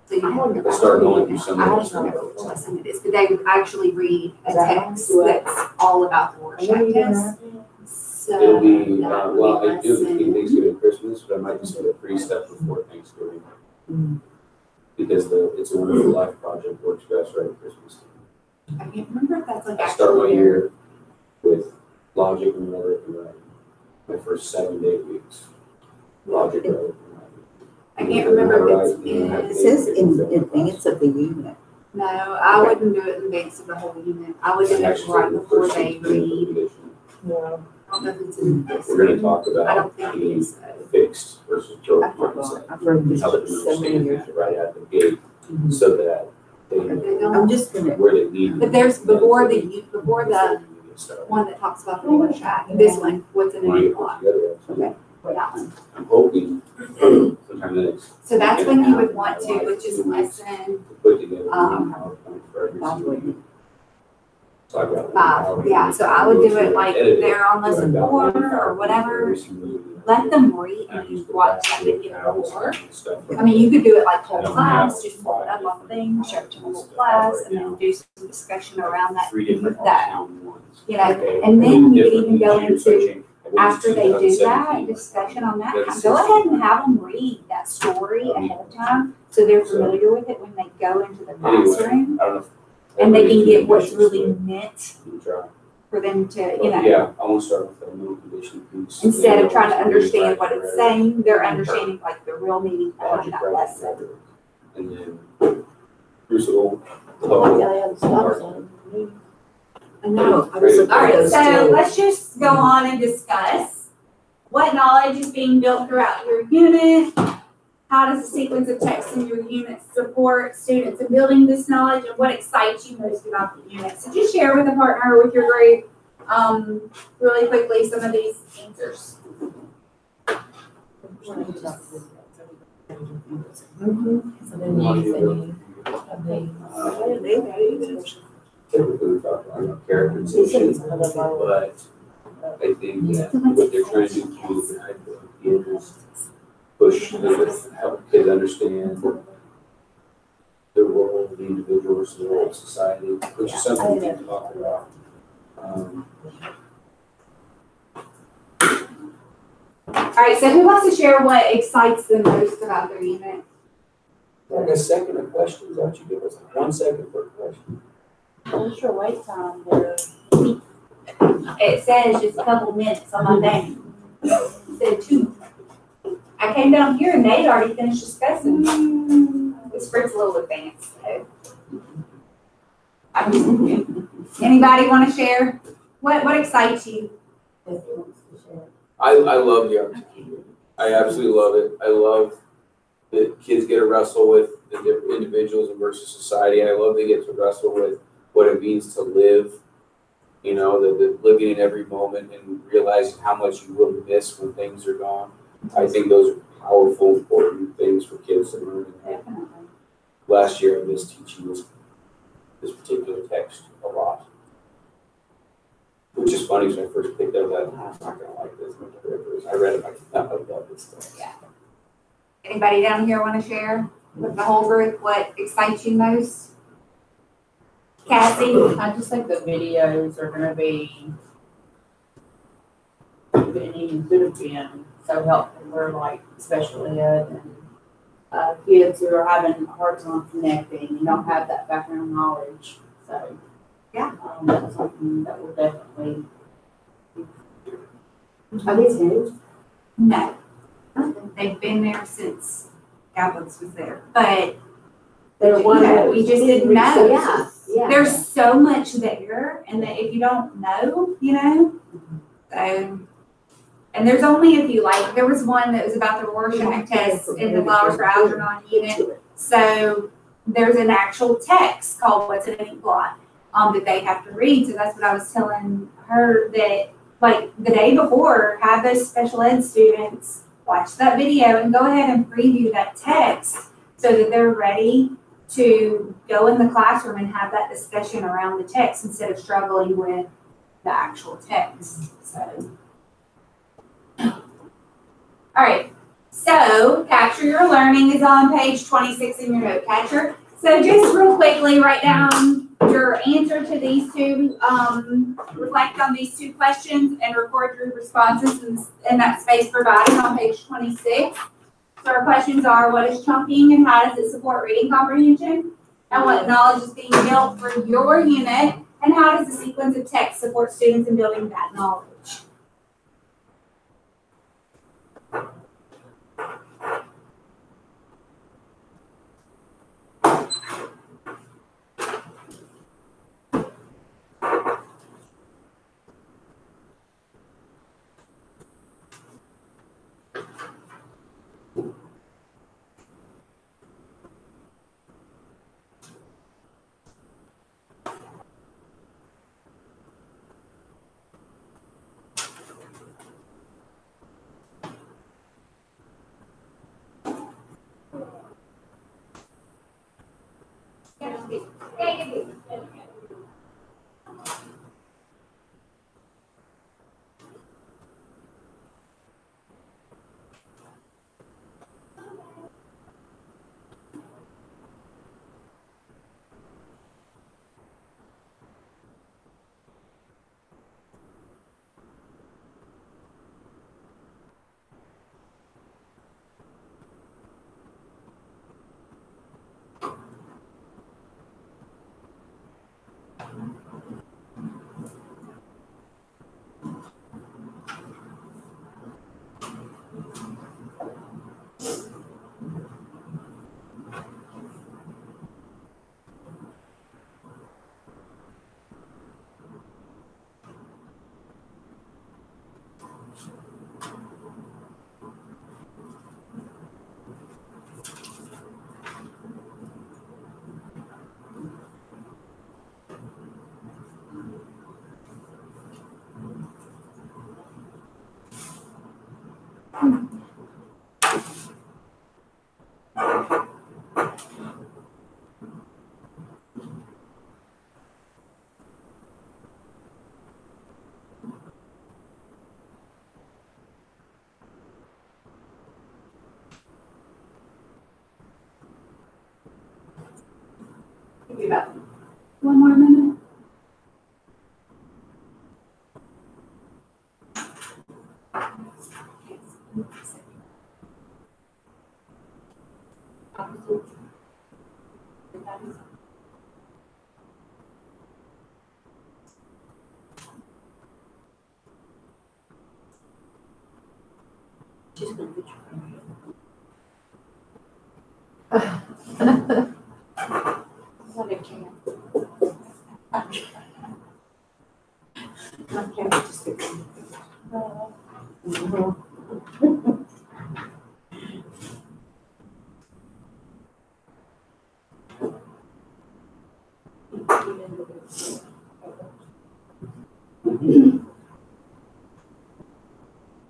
Speaker 4: So you have
Speaker 1: Let's start going through some
Speaker 4: I
Speaker 1: of
Speaker 4: don't
Speaker 1: those.
Speaker 4: remember which lesson it is, but they would actually read a text that's all about the Rorschach test. So.
Speaker 1: It'll be,
Speaker 4: that would
Speaker 1: well,
Speaker 4: be
Speaker 1: I do it between
Speaker 4: lesson-
Speaker 1: Thanksgiving and Christmas, but I might just do a pre-step before Thanksgiving. because it's a Wonderful Life project works best right at Christmas.
Speaker 4: I can't remember if that's like
Speaker 1: I start my
Speaker 4: actually
Speaker 1: year with logic and rhetoric and writing. My first 7 to 8 weeks. Logic, rhetoric, and writing.
Speaker 4: I can't remember if it's
Speaker 5: It says in advance of the unit.
Speaker 4: No, I wouldn't do it in advance of the whole unit. I would do it right before they read.
Speaker 6: Yeah.
Speaker 4: I don't know if it's in this.
Speaker 1: We're gonna talk
Speaker 4: I
Speaker 1: about
Speaker 4: don't think it
Speaker 1: the
Speaker 4: is.
Speaker 1: fixed versus growth
Speaker 5: I forgot.
Speaker 1: mindset.
Speaker 5: I've read this
Speaker 1: How to
Speaker 5: so many
Speaker 1: understand
Speaker 5: years
Speaker 1: that right out the gate, so that they
Speaker 4: But
Speaker 1: know
Speaker 4: they
Speaker 5: I'm
Speaker 4: don't-
Speaker 5: just gonna,
Speaker 1: where they need.
Speaker 4: But there's before the one that talks about the water shack, this one, what's in
Speaker 1: When I
Speaker 4: the
Speaker 1: get put
Speaker 4: block,
Speaker 1: together,
Speaker 4: that one.
Speaker 1: I'm hoping sometime next.
Speaker 4: So that's when you would want to, which is lesson
Speaker 1: to put together a
Speaker 4: um,
Speaker 1: PowerPoint for every single week. So I've got.
Speaker 4: 5, yeah, so I would do it like they're on lesson 4 or whatever. Let them read and you watch that video before. I mean, you could do it like whole class, just pull it up on the thing, show it to the whole class, and then do some discussion around that,
Speaker 1: Three different
Speaker 4: that,
Speaker 1: town ones.
Speaker 4: you know,
Speaker 1: Okay.
Speaker 4: and then you could
Speaker 1: Different
Speaker 4: even go
Speaker 1: years,
Speaker 4: into,
Speaker 1: I changed. I went
Speaker 4: after
Speaker 1: to
Speaker 4: they do that
Speaker 1: 2017.
Speaker 4: discussion on that, go ahead and have them read that story ahead of time, so they're familiar with it when they go into the classroom,
Speaker 1: I don't know. if
Speaker 4: and they can
Speaker 1: everybody's
Speaker 4: get what's
Speaker 1: conditions,
Speaker 4: really
Speaker 1: but
Speaker 4: meant
Speaker 1: we try.
Speaker 4: for them to,
Speaker 1: But
Speaker 4: you know,
Speaker 1: yeah, I want to start with the mental conditioning piece.
Speaker 4: instead of trying to
Speaker 1: And then
Speaker 4: understand what it's
Speaker 1: rhetoric,
Speaker 4: saying, they're understanding like the real meaning behind
Speaker 1: logic,
Speaker 4: that
Speaker 1: rhetoric,
Speaker 4: lesson.
Speaker 1: rhetoric. And then crucible, level,
Speaker 6: Yeah, the stop sign.
Speaker 5: I know, I was looking
Speaker 4: All
Speaker 5: at
Speaker 4: right,
Speaker 5: those
Speaker 4: so
Speaker 5: too.
Speaker 4: let's just go on and discuss what knowledge is being built throughout your unit. How does the sequence of text in your unit support students in building this knowledge, and what excites you most about the unit? So just share with a partner or with your group, really quickly, some of these answers.
Speaker 6: So then you
Speaker 1: typically we talk about characterization, but I think that what they're trying to do is push, help kids understand the role of the individual versus the role of society, which is something we can talk about.
Speaker 4: All right, so who wants to share what excites them most about their unit?
Speaker 1: Like a second of questions, don't you give us 1 second for a question?
Speaker 3: What's your wait time there?
Speaker 4: It says just a couple minutes on my thing. It said 2. I came down here and they'd already finished discussing. This script's a little advanced, so. Anybody want to share? What excites you?
Speaker 1: I love the opportunity. I absolutely love it. I love that kids get to wrestle with the different individuals versus society. I love they get to wrestle with what it means to live, you know, the living in every moment and realizing how much you will miss when things are gone. I think those are powerful, important things for kids to learn.
Speaker 4: Definitely.
Speaker 1: Last year I missed teaching this particular text a lot. Which is funny, because I first picked up that, I'm not gonna like this. I read it, I love this stuff.
Speaker 4: Yeah. Anybody down here want to share with the whole group what excites you most? Cassie?
Speaker 3: I just think the videos are gonna be, could have been so helpful for like special ed and kids who are having a hard time connecting and don't have that background knowledge. So,
Speaker 4: Yeah.
Speaker 3: That's something that will definitely.
Speaker 5: Are these new?
Speaker 4: No. They've been there since Gablins was there, but
Speaker 5: They're one of
Speaker 4: Yeah,
Speaker 5: those
Speaker 4: we just didn't know.
Speaker 5: Yeah, yeah.
Speaker 4: there's so much there, and that if you don't know, you know, so. And there's only a few, like, there was one that was about the Rorschach test in the Flowers for Algernon unit. So there's an actual text called What's in an Ink Blot, that they have to read. So that's what I was telling her, that like the day before, have those special ed students watch that video and go ahead and preview that text so that they're ready to go in the classroom and have that discussion around the text instead of struggling with the actual text. So. All right, so Capture Your Learning is on page 26 in your note catcher. So just real quickly, write down your answer to these two, reflect on these two questions and record your responses in that space provided on page 26. So our questions are, what is chunking and how does it support reading comprehension? And what knowledge is being built for your unit? And how does the sequence of text support students in building that knowledge? Maybe about 1 more minute.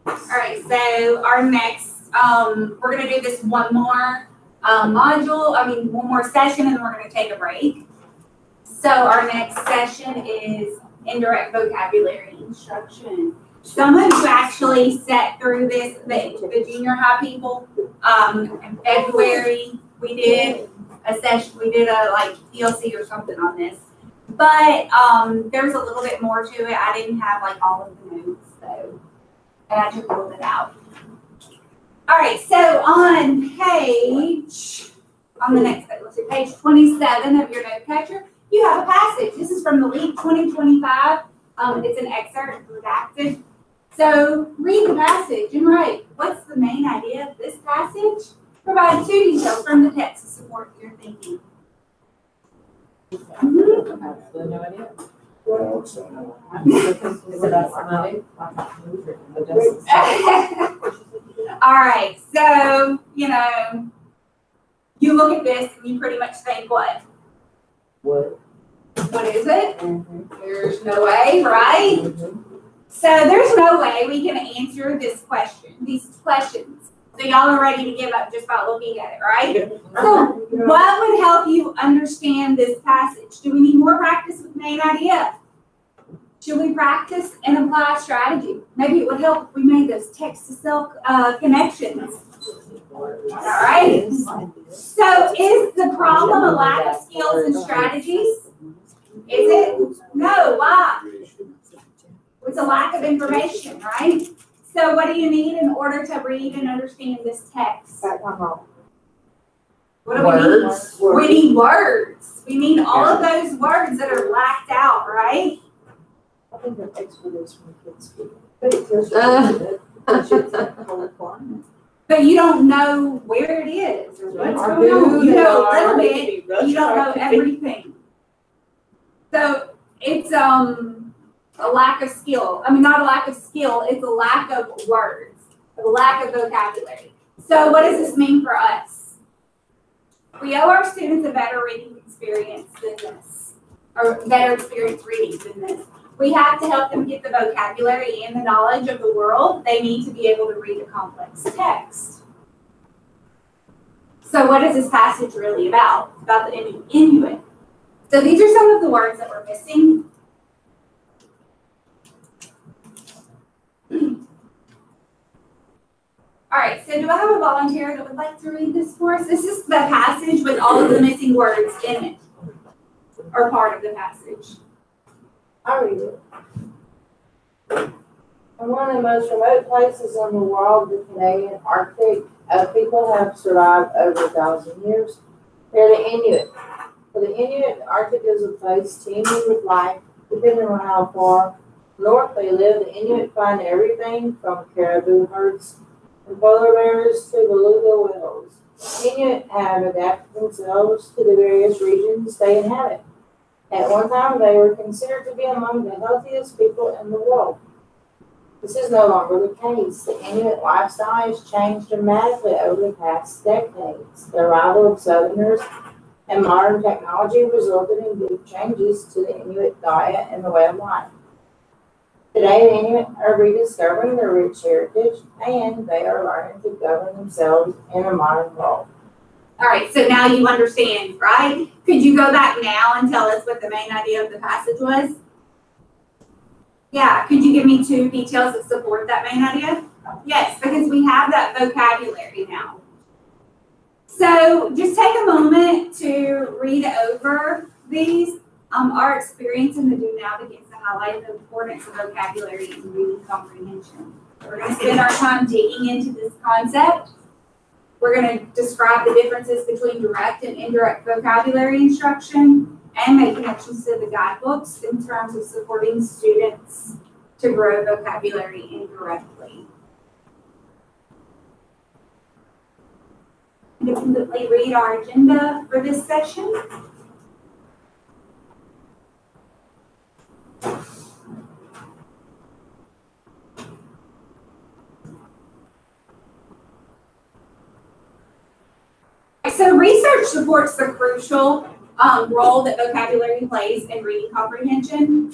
Speaker 4: All right, so our next, we're gonna do this one more one more session, and then we're gonna take a break. So our next session is indirect vocabulary instruction. Someone who actually sat through this, the junior high people, in February, we did a session, we did a like PLC or something on this. But there's a little bit more to it. I didn't have like all of the notes, so, and I took a little bit out. All right, so on the next page, let's see, page 27 of your note catcher, you have a passage. This is from the LEAP 2025. It's an excerpt redacted. So read the passage and write, what's the main idea of this passage? Provide 2 details from the text to support your thinking.
Speaker 5: Absolutely no idea. Is it about somebody?
Speaker 4: All right, so, you look at this and you pretty much think what?
Speaker 5: What?
Speaker 4: What is it? There's no way, right? So there's no way we can answer these questions. So y'all are ready to give up just by looking at it, right? So what would help you understand this passage? Do we need more practice with main idea? Should we practice and apply strategy? Maybe it would help if we made those text-to-cell connections. All right. So is the problem a lack of skills and strategies? Is it? No. Why? It's a lack of information, right? So what do you need in order to read and understand this text?
Speaker 6: Background knowledge.
Speaker 4: What do we need?
Speaker 6: Words.
Speaker 4: We need words. We need all of those words that are blacked out, right?
Speaker 6: I think that expert is from kids speaking. But it tells you that it's a whole requirement.
Speaker 4: But you don't know where it is or what's
Speaker 6: Or
Speaker 4: going on.
Speaker 6: who
Speaker 4: You
Speaker 6: they
Speaker 4: know a
Speaker 6: are.
Speaker 4: little bit, you don't know everything. So it's a lack of skill. I mean, not a lack of skill, it's a lack of words, a lack of vocabulary. So what does this mean for us? We owe our students a better reading experience than this, or better experience reading than this. We have to help them get the vocabulary and the knowledge of the world. They need to be able to read a complex text. So what is this passage really about? It's about the Inuit. So these are some of the words that we're missing. All right, so do I have a volunteer that would like to read this for us? This is the passage with all of the missing words in it, or part of the passage.
Speaker 6: I read it. In one of the most remote places in the world, the Canadian Arctic, people have survived over 1,000 years. They're the Inuit. For the Inuit, the Arctic is a place teeming with life, depending on how far north they live. The Inuit find everything from caribou herds and polar bears to beluga whales. Inuit have adapted themselves to the various regions they inhabit. At one time, they were considered to be among the healthiest people in the world. This is no longer the case. The Inuit lifestyle has changed dramatically over the past decades. The arrival of Southerners and modern technology resulted in big changes to the Inuit diet and the way of life. Today, the Inuit are rediscovering their rich heritage, and they are learning to govern themselves in a modern world.
Speaker 4: All right, so now you understand, right? Could you go back now and tell us what the main idea of the passage was? Yeah, could you give me 2 details that support that main idea? Yes, because we have that vocabulary now. So just take a moment to read over these. Our experience in the Do Now begins to highlight the importance of vocabulary and reading comprehension. We're going to spend our time digging into this concept. We're going to describe the differences between direct and indirect vocabulary instruction and make connections to the guidebooks in terms of supporting students to grow vocabulary indirectly. Independently read our agenda for this session. So research supports the crucial role that vocabulary plays in reading comprehension.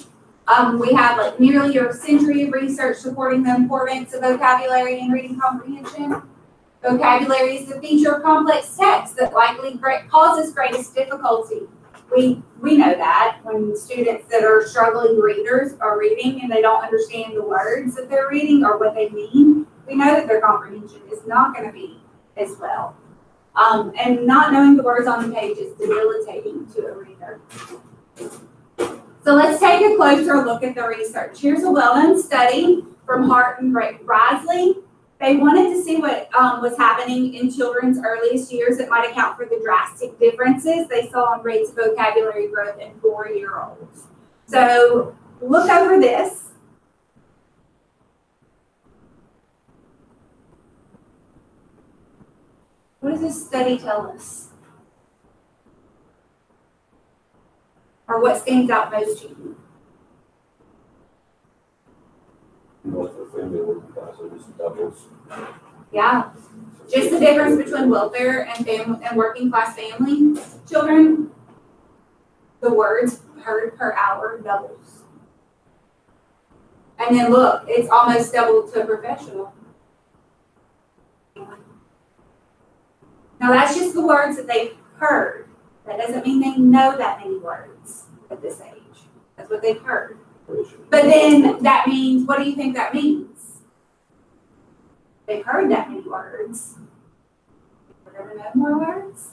Speaker 4: We have nearly a century of research supporting the importance of vocabulary in reading comprehension. Vocabulary is the feature of complex text that likely causes greatest difficulty. We know that when students that are struggling readers are reading and they don't understand the words that they're reading or what they mean, we know that their comprehension is not going to be as well. And not knowing the words on the page is debilitating to a reader. So let's take a closer look at the research. Here's a well-known study from Hart and Risley. They wanted to see what was happening in children's earliest years that might account for the drastic differences they saw in rates of vocabulary growth in 4-year-olds. So look over this. What does this study tell us? Or what stands out most to you?
Speaker 1: Doubles.
Speaker 4: Yeah, just the difference between welfare and working class family children. The words heard per hour doubles. And then look, it's almost double to professional. Now that's just the words that they've heard. That doesn't mean they know that many words at this age. That's what they've heard. But then that means, what do you think that means? They've heard that many words. We're going to know more words.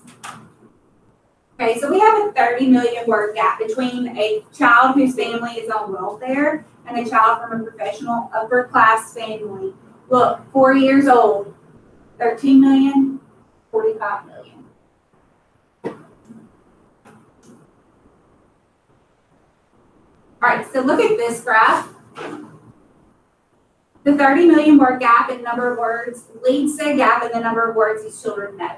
Speaker 4: Okay, so we have a 30 million word gap between a child whose family is on welfare and a child from a professional upper class family Look, 4 years old, 13 million, 45 million. All right, so look at this graph. The 30 million word gap in number of words leads to a gap in the number of words these children know.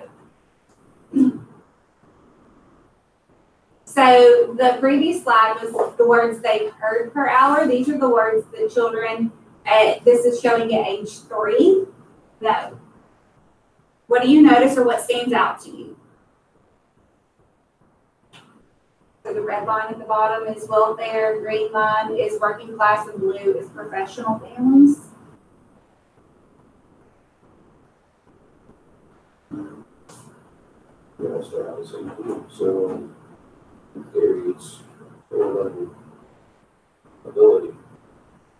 Speaker 4: So the previous slide was the words they've heard per hour. These are the words the children, this is showing at age 3, know. What do you notice or what stands out to you? So the red line at the bottom is welfare, green line is working class, and blue is professional families.
Speaker 1: Yeah, so I was saying, so there is level ability.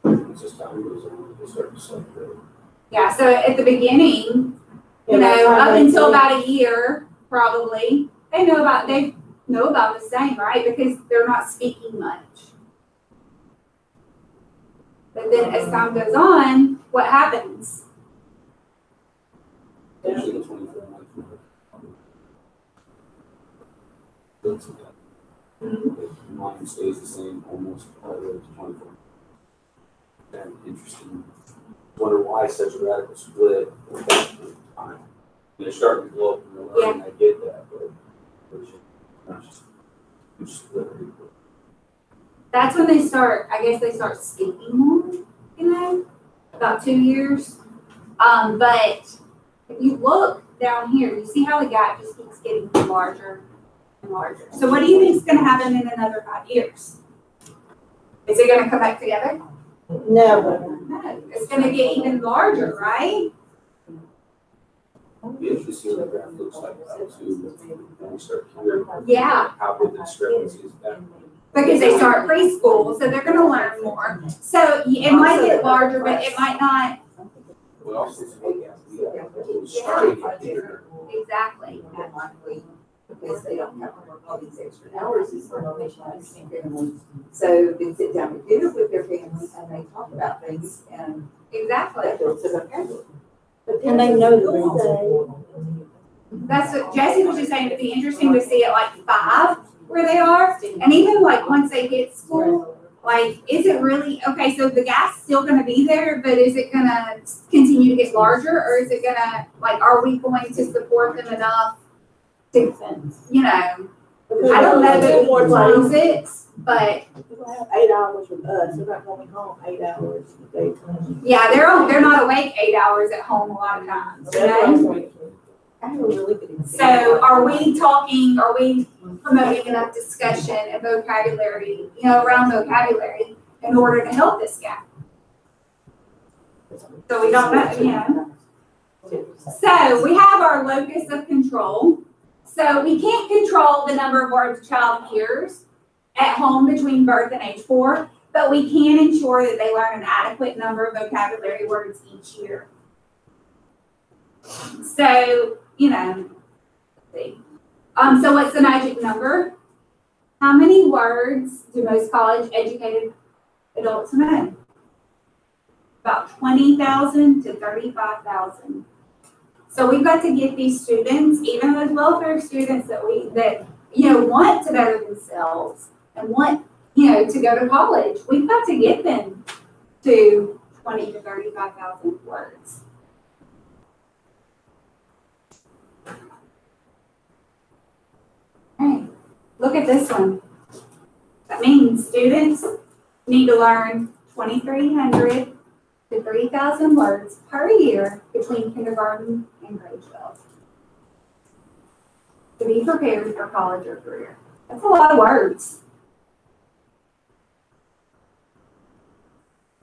Speaker 1: As this time goes on, they start to separate.
Speaker 4: Yeah, so at the beginning, you know, up until about a year, probably, they know about the same, right? Because they're not speaking much. But then as time goes on, what happens?
Speaker 1: Usually the 24 month mine stays the same almost all the way to 24. And interesting. Wonder why such a radical split at that point in time. They're starting to blow up in the learning, I get that, but it's not just split really quick.
Speaker 4: That's when they start, I guess they start speaking more, you know, about 2 years. But if you look down here, you see how the gap just keeps getting larger and larger. So what do you think is going to happen in another 5 years? Is it going to come back together?
Speaker 6: No.
Speaker 4: No, it's going to get even larger, right?
Speaker 1: Be interesting to see what the graph looks like now too, when we start hearing
Speaker 4: Yeah.
Speaker 1: how big the discrepancy is back.
Speaker 4: Because they start preschool, so they're going to learn more. So it might get larger, but it might not.
Speaker 1: We also starting at kindergarten.
Speaker 4: Exactly.
Speaker 5: Because they don't have to work all these extra hours, these are families. So they sit down to dinner with their families and they talk about things and
Speaker 4: Exactly.
Speaker 5: that builds a vocabulary.
Speaker 6: And they know the rules.
Speaker 4: That's what Jesse was just saying. It'd be interesting to see at like 5 where they are, and even like once they hit school, like is it really okay? So the gap's still going to be there, but is it going to continue to get larger, or is it going to like are we going to support them enough to, you know? I don't know that we close it, but
Speaker 6: People have 8 hours with us, they're not going home 8 hours a day.
Speaker 4: yeah, they're not awake 8 hours at home a lot of times. You know?
Speaker 5: I have a really good example.
Speaker 4: So are we promoting enough discussion and vocabulary, you know, around vocabulary in order to help this gap? So we don't know, you know. So we have our locus of control. So we can't control the number of words a child hears at home between birth and age 4, but we can ensure that they learn an adequate number of vocabulary words each year. So, you know, let's see. So what's the magic number? How many words do most college-educated adults know? About 20,000 to 35,000. So we've got to get these students, even those welfare students that you know want to better themselves and want, you know, to go to college. We've got to get them to 20 to 35,000 words. All right, look at this one. That means students need to learn 2,300 to 3,000 words per year between kindergarten and grade 12 to be prepared for college or career. That's a lot of words.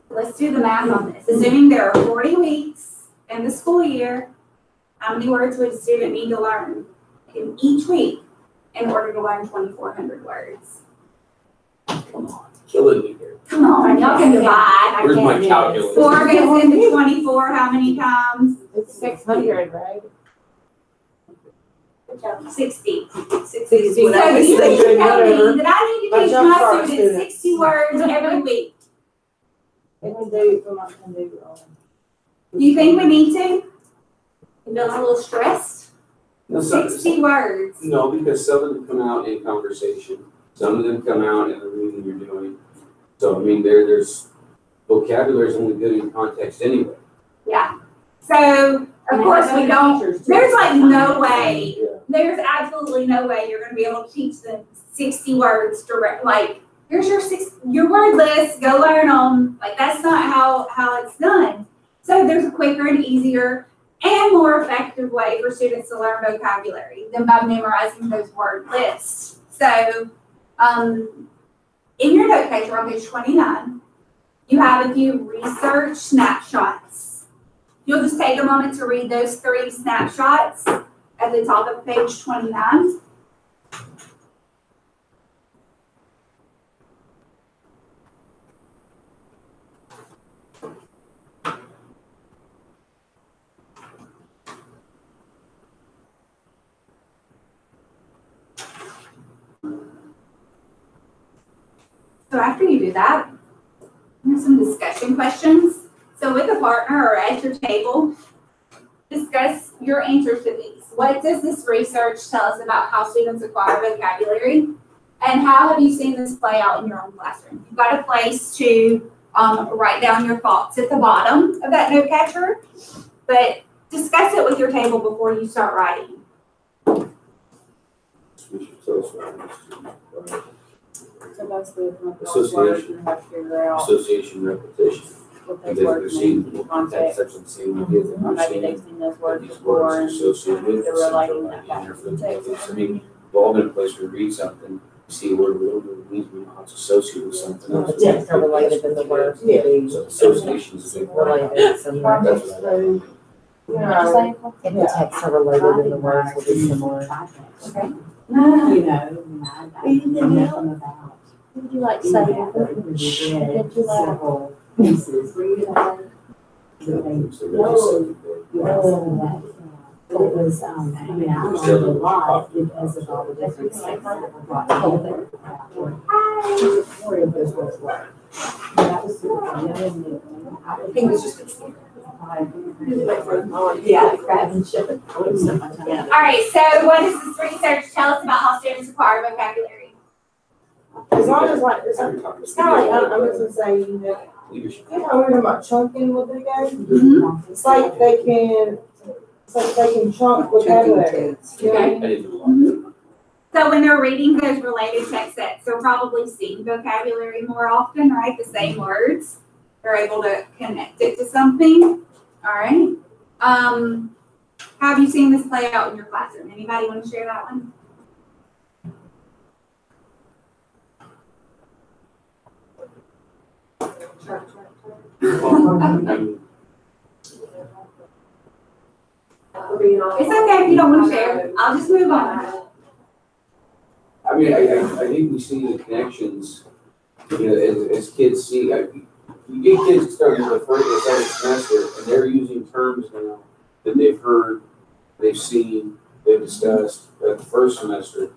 Speaker 4: Let's do the math on this. Assuming there are 40 weeks in the school year, how many words would a student need to learn in each week in order to learn 2,400 words?
Speaker 1: Come on, killing me here.
Speaker 4: Come on, y'all can divide.
Speaker 1: Where's my calculator?
Speaker 4: 4 goes into 24 how many times?
Speaker 6: It's 600, right?
Speaker 4: 60. 60.
Speaker 5: is what
Speaker 4: So
Speaker 5: I was
Speaker 4: you mean to
Speaker 5: thinking,
Speaker 4: tell
Speaker 5: whatever.
Speaker 4: me that I need to
Speaker 6: My
Speaker 4: teach
Speaker 6: jump
Speaker 4: my
Speaker 6: start
Speaker 4: students
Speaker 6: students.
Speaker 4: 60 words every week?
Speaker 6: They can do, we're not gonna do,
Speaker 4: Do you think we need to? You feeling a little stressed?
Speaker 1: No,
Speaker 4: 60 words.
Speaker 1: no, because some of them come out in conversation. Some of them come out in the reading you're doing. So, I mean, there's vocabulary is only good in context anyway.
Speaker 4: Yeah. So, of course, we don't, there's like no way,
Speaker 1: Yeah.
Speaker 4: there's absolutely no way you're gonna be able to teach them 60 words direct, like, here's your word list, go learn them. Like, that's not how it's done. So there's a quicker and easier and more effective way for students to learn vocabulary than by memorizing those word lists. So, in your note page, on page 29, you have a few research snapshots. You'll just take a moment to read those 3 snapshots at the top of page 29. So after you do that, here's some discussion questions. So with a partner or at your table, discuss your answers to these. What does this research tell us about how students acquire vocabulary? And how have you seen this play out in your own classroom? You've got a place to write down your thoughts at the bottom of that note catcher, but discuss it with your table before you start writing.
Speaker 3: So basically,
Speaker 1: Association.
Speaker 3: you have to figure out
Speaker 1: Association, repetition.
Speaker 3: what
Speaker 1: And
Speaker 3: those
Speaker 1: they're
Speaker 3: words mean
Speaker 1: seeing
Speaker 3: in context.
Speaker 1: that's the same ideas that
Speaker 3: Or
Speaker 1: we're
Speaker 3: maybe
Speaker 1: seeing.
Speaker 3: they've seen those
Speaker 1: What
Speaker 3: words
Speaker 1: these
Speaker 3: before
Speaker 1: words
Speaker 3: and
Speaker 1: associated with.
Speaker 3: they're relating that back to the
Speaker 1: I
Speaker 3: text.
Speaker 1: mean, we've all been in a place where we read something, you see a word, it means we know how it's associated with something else.
Speaker 6: The text are related to the words.
Speaker 1: Yeah, so association is a big word.
Speaker 6: Related somewhere.
Speaker 1: That's what I like.
Speaker 6: If the texts are related, then the words will be similar.
Speaker 7: You know,
Speaker 6: Anything else? Would you like to say?
Speaker 7: Did you like pieces, were you like? It was, I mean, I learned a lot because of all the different sections that were brought together. More of those words were. That was super fun. I think it was just. Yeah, crab and sugar.
Speaker 4: All right, so what does this research tell us about how students acquire vocabulary?
Speaker 6: As long as like, it's kind of like, I'm just gonna say,
Speaker 1: Leadership.
Speaker 6: we were talking about chunking with the guys. It's like they can chunk vocabulary. You know what I mean?
Speaker 1: I didn't do a lot.
Speaker 4: So when they're reading those related text sets, they're probably seeing vocabulary more often, right? The same words. They're able to connect it to something. All right. How have you seen this play out in your classroom? Anybody want to share that one? It's okay if you don't want to share. I'll just move on.
Speaker 1: I mean, I think we see the connections, you know, as kids see. You get kids starting the first or second semester, and they're using terms now that they've heard, they've seen, they've discussed at the first semester.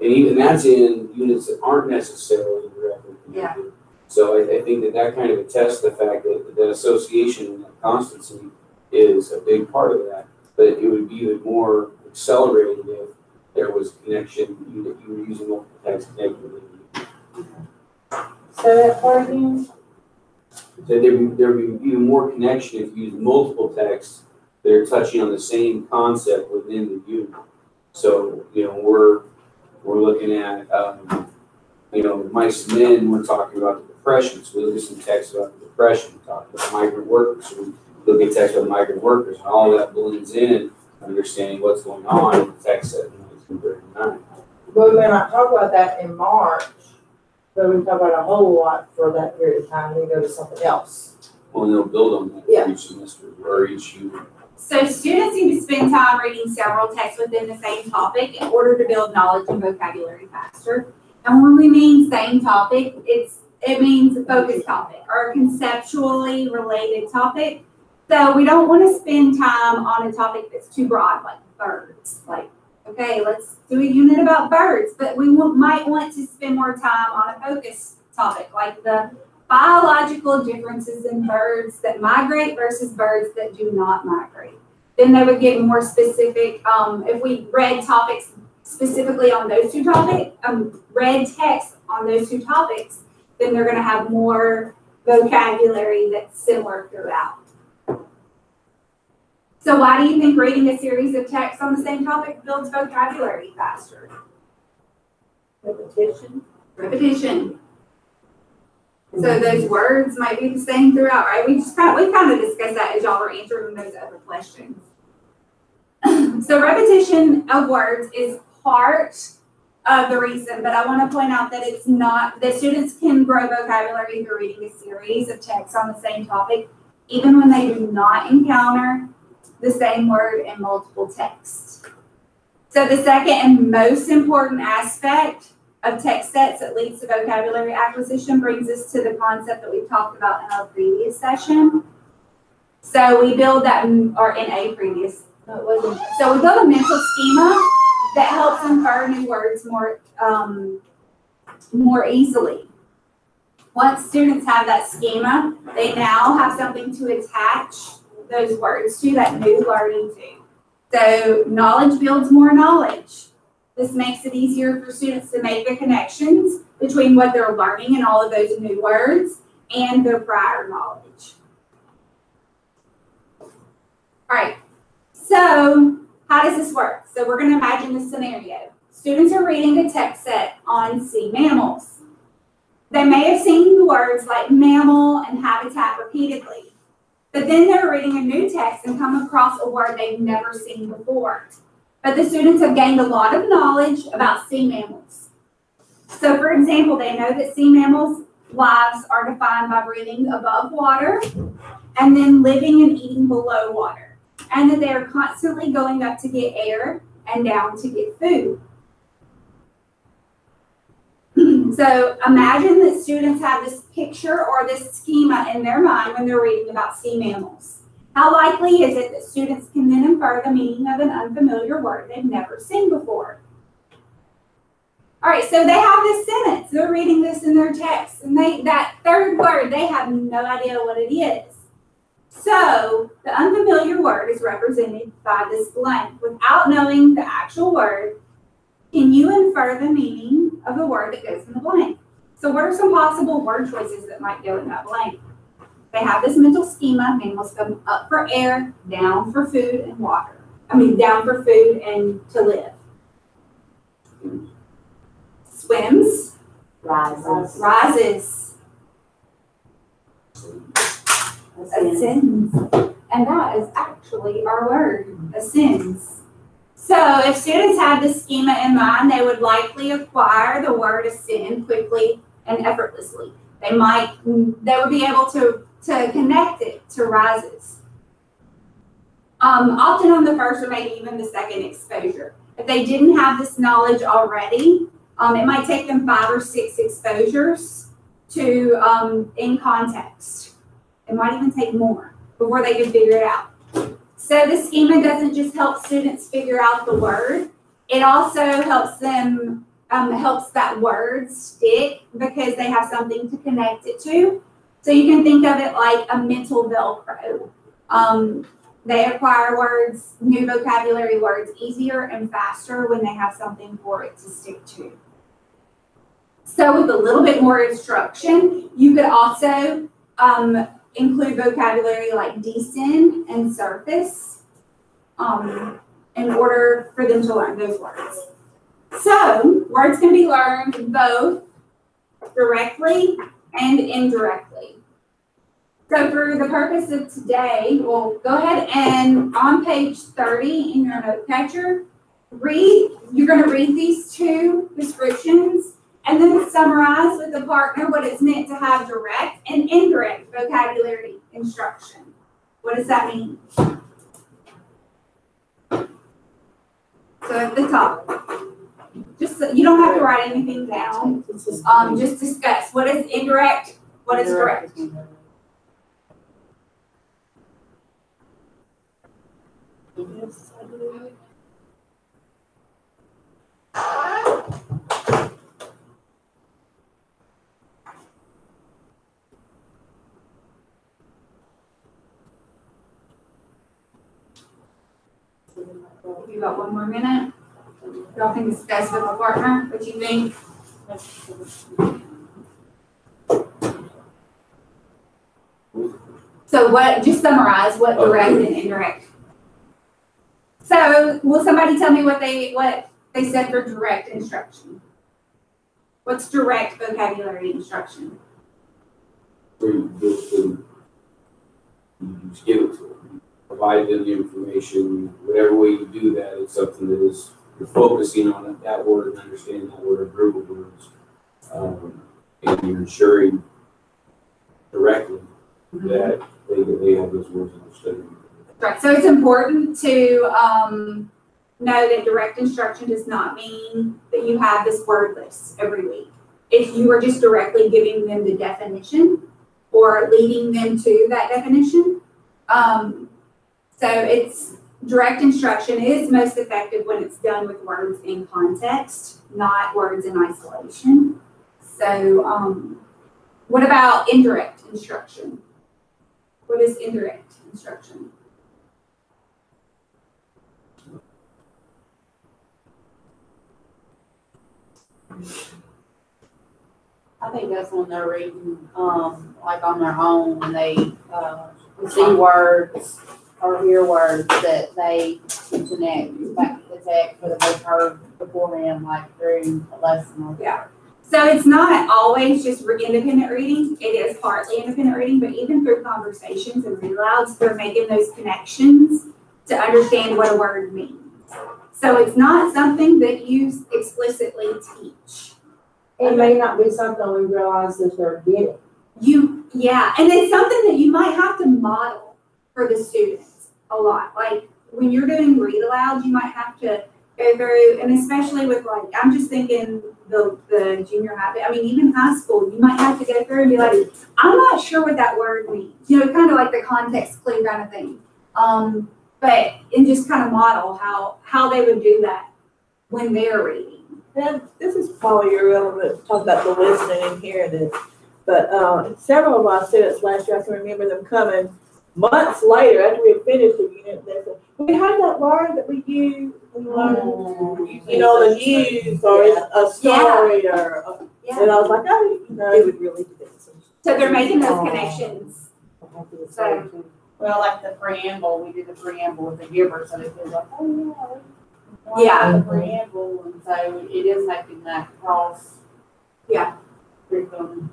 Speaker 1: And even that's in units that aren't necessarily directly connected.
Speaker 5: Yeah.
Speaker 1: So I think that kind of attests the fact that association and that constancy is a big part of that. But it would be even more accelerated if there was connection, you were using multiple text connected.
Speaker 6: So that part again?
Speaker 1: So there'd be even more connection if you use multiple texts that are touching on the same concept within the unit. So, you know, we're looking at, you know, mice and men, we're talking about the depression. So we look at some text about the depression, we talk about migrant workers. So we look at text about migrant workers, and all that blends in, understanding what's going on in the text set in 1939.
Speaker 6: But we may not talk about that in March, but we talk about a whole lot for that period of time, and then go to something else.
Speaker 1: Well, and they'll build on that
Speaker 6: Yeah.
Speaker 1: each semester or each unit.
Speaker 4: So students need to spend time reading several texts within the same topic in order to build knowledge and vocabulary faster. And when we mean same topic, it means a focused topic or a conceptually related topic. So we don't want to spend time on a topic that's too broad, like birds. Like, okay, let's do a unit about birds, but we might want to spend more time on a focused topic, like the biological differences in birds that migrate versus birds that do not migrate. Then they would get more specific, if we read topics specifically on those two topics, read text on those two topics, then they're gonna have more vocabulary that's similar throughout. So why do you think reading a series of texts on the same topic builds vocabulary faster?
Speaker 6: Repetition.
Speaker 4: Repetition. So those words might be the same throughout, right? We kind of discussed that as y'all were answering those other questions. So repetition of words is part of the reason, but I want to point out that it's not, that students can grow vocabulary through reading a series of texts on the same topic, even when they do not encounter the same word in multiple texts. So the second and most important aspect of text sets that leads to vocabulary acquisition brings us to the concept that we've talked about in our previous session. So we build that, or in a previous, no, it wasn't. So we build a mental schema that helps infer new words more easily. Once students have that schema, they now have something to attach those words to, that new learning to. So knowledge builds more knowledge. This makes it easier for students to make the connections between what they're learning and all of those new words and their prior knowledge. All right, so how does this work? So we're going to imagine this scenario. Students are reading a text set on sea mammals. They may have seen the words like mammal and habitat repeatedly, but then they're reading a new text and come across a word they've never seen before. But the students have gained a lot of knowledge about sea mammals. So for example, they know that sea mammals' lives are defined by breathing above water and then living and eating below water, and that they are constantly going up to get air and down to get food. So imagine that students have this picture or this schema in their mind when they're reading about sea mammals. How likely is it that students can then infer the meaning of an unfamiliar word they've never seen before? All right, so they have this sentence. They're reading this in their text, and that third word, they have no idea what it is. So the unfamiliar word is represented by this blank. Without knowing the actual word, can you infer the meaning of the word that goes in the blank? So what are some possible word choices that might go in that blank? They have this mental schema. Mammals come up for air, down for food and water. Down for food and to live. Swims.
Speaker 7: Rises.
Speaker 4: Rises. Ascends. And that is actually our word, ascends. So if students have this schema in mind, they would likely acquire the word ascend quickly and effortlessly. They would be able to connect it to rises. Often on the first or maybe even the second exposure. If they didn't have this knowledge already, it might take them 5 or 6 exposures to in context. It might even take more before they can figure it out. So the schema doesn't just help students figure out the word, it also helps them, helps that word stick because they have something to connect it to. So you can think of it like a mental Velcro. They acquire words, new vocabulary words, easier and faster when they have something for it to stick to. So with a little bit more instruction, you could also include vocabulary like descend and surface in order for them to learn those words. So words can be learned both directly and indirectly. So for the purpose of today, we'll go ahead and on page 30 in your note catcher, you're going to read these 2 descriptions and then summarize with a partner what it's meant to have direct and indirect vocabulary instruction. What does that mean? So at the top, just so, you don't have to write anything down. Just discuss what is indirect, what is direct.
Speaker 6: Yes, I do.
Speaker 4: You got one more minute? Y'all can discuss with the partner what you think. So what, just summarize what direct and indirect. So will somebody tell me what they said for direct instruction? What's direct vocabulary instruction?
Speaker 1: You just give it to them, provide them the information, whatever way you do that, it's something that is, you're focusing on that word and understanding that word or group of words. And you're ensuring directly that they have those words understood.
Speaker 4: Right, so it's important to know that direct instruction does not mean that you have this word list every week. If you are just directly giving them the definition or leading them to that definition. So it's direct instruction is most effective when it's done with words in context, not words in isolation. So what about indirect instruction? What is indirect instruction?
Speaker 3: I think that's when they're reading, like on their own, and they, see words or hear words that they can connect back to the text that they've heard before them, like through a lesson or.
Speaker 4: Yeah. So it's not always just independent reading. It is partly independent reading, but even through conversations and read alouds, they're making those connections to understand what a word means. So it's not something that you explicitly teach.
Speaker 6: It may not be something we realize that they're getting.
Speaker 4: Yeah, and it's something that you might have to model for the students a lot. Like when you're doing read alouds, you might have to go through, and especially with like, I'm just thinking the junior high, I mean, even high school, you might have to go through and be like, I'm not sure what that word means. You know, kind of like the context clue kind of thing. And just kind of model how they would do that when they're reading.
Speaker 8: And this is probably irrelevant to talk about the listening and hearing it, but several of our students last year, I can remember them coming months later after we had finished the unit, they said, we had that word that we use, we learned, you know, the news or a story or, and I was like, oh, you know.
Speaker 6: They would really do this.
Speaker 4: So they're making those connections. So,
Speaker 3: Well, like the preamble, we did the preamble with the giver, so they feel like, oh,
Speaker 4: Yeah.
Speaker 3: The preamble, and so it is making that cross.
Speaker 4: Yeah.
Speaker 3: Curriculum.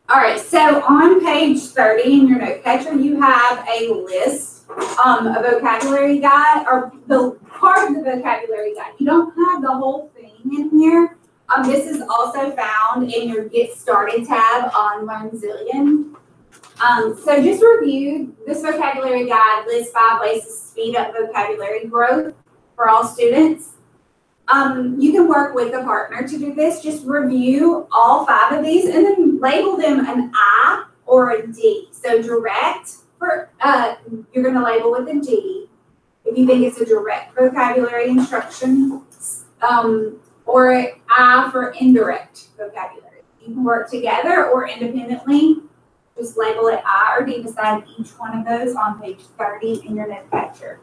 Speaker 4: All right, so on page 30 in your note catcher, you have a list, a vocabulary guide, or the part of the vocabulary guide. You don't have the whole thing in here. This is also found in your Get Started tab on LearnZillion. So just review this vocabulary guide, lists 5 ways to speed up vocabulary growth for all students. You can work with a partner to do this. Just review all 5 of these and then label them an I or a D. So direct, for you're going to label with a D if you think it's a direct vocabulary instruction, or an I for indirect vocabulary. You can work together or independently. Just label it I or D beside each one of those on page 30 in your note catcher.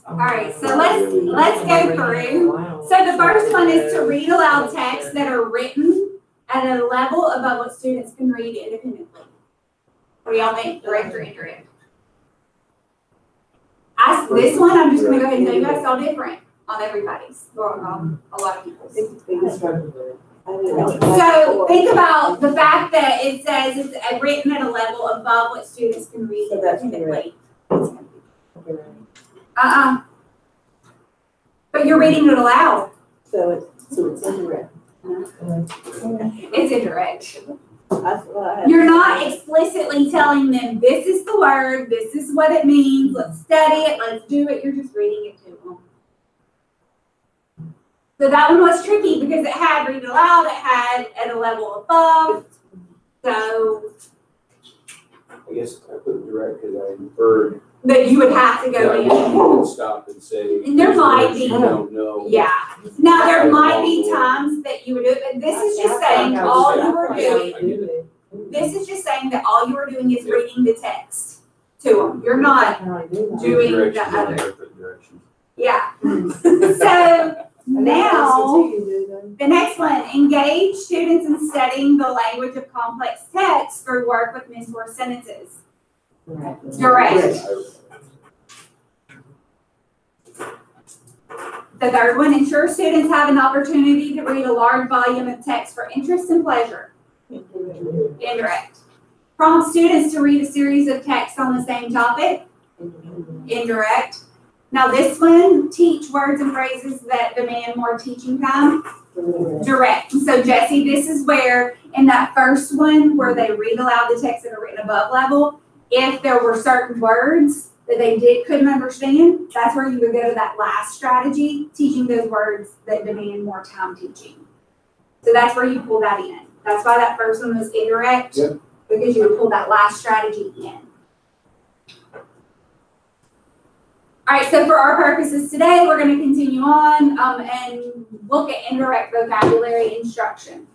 Speaker 4: All right, so let's go through. So the first one is to read aloud texts that are written at a level above what students can read independently. What do y'all think, direct or indirect? This one, I'm just gonna go ahead and tell you, it's all different on everybody's, or on a lot of people's. So think about the fact that it says it's written at a level above what students can read
Speaker 8: So that's
Speaker 4: independently. But you're reading it aloud.
Speaker 8: So it's indirect.
Speaker 4: It's indirect.
Speaker 8: That's what I had.
Speaker 4: You're not explicitly telling them, this is the word, this is what it means, let's study it, let's do it. You're just reading it to them. So that one was tricky because it had read it aloud, it had at a level above. So
Speaker 1: I guess I put direct because I inferred
Speaker 4: that you would have to
Speaker 1: that
Speaker 4: go
Speaker 1: you
Speaker 4: in.
Speaker 1: could stop and say.
Speaker 4: And there might
Speaker 1: "This
Speaker 4: be.
Speaker 1: You don't know.
Speaker 4: Yeah. Now, there might be times that you would do it, but this is just saying all you were doing. This is just saying that all you are doing is reading the text to them. You're not doing the
Speaker 1: Directions,
Speaker 4: other.
Speaker 1: I put directions.
Speaker 4: Yeah. So now, the next one, engage students in studying the language of complex text through work with mentor sentences. Direct. The third one, ensure students have an opportunity to read a large volume of text for interest and pleasure. Indirect. Prompt students to read a series of texts on the same topic. Indirect. Now this one, teach words and phrases that demand more teaching time. Direct. So Jesse, this is where in that first one where they read aloud the text that are written above level, if there were certain words that they couldn't understand, that's where you would go to that last strategy, teaching those words that demand more time teaching. So that's where you pull that in. That's why that first one was indirect, because you would pull that last strategy in. All right, so for our purposes today, we're going to continue on and look at indirect vocabulary instruction.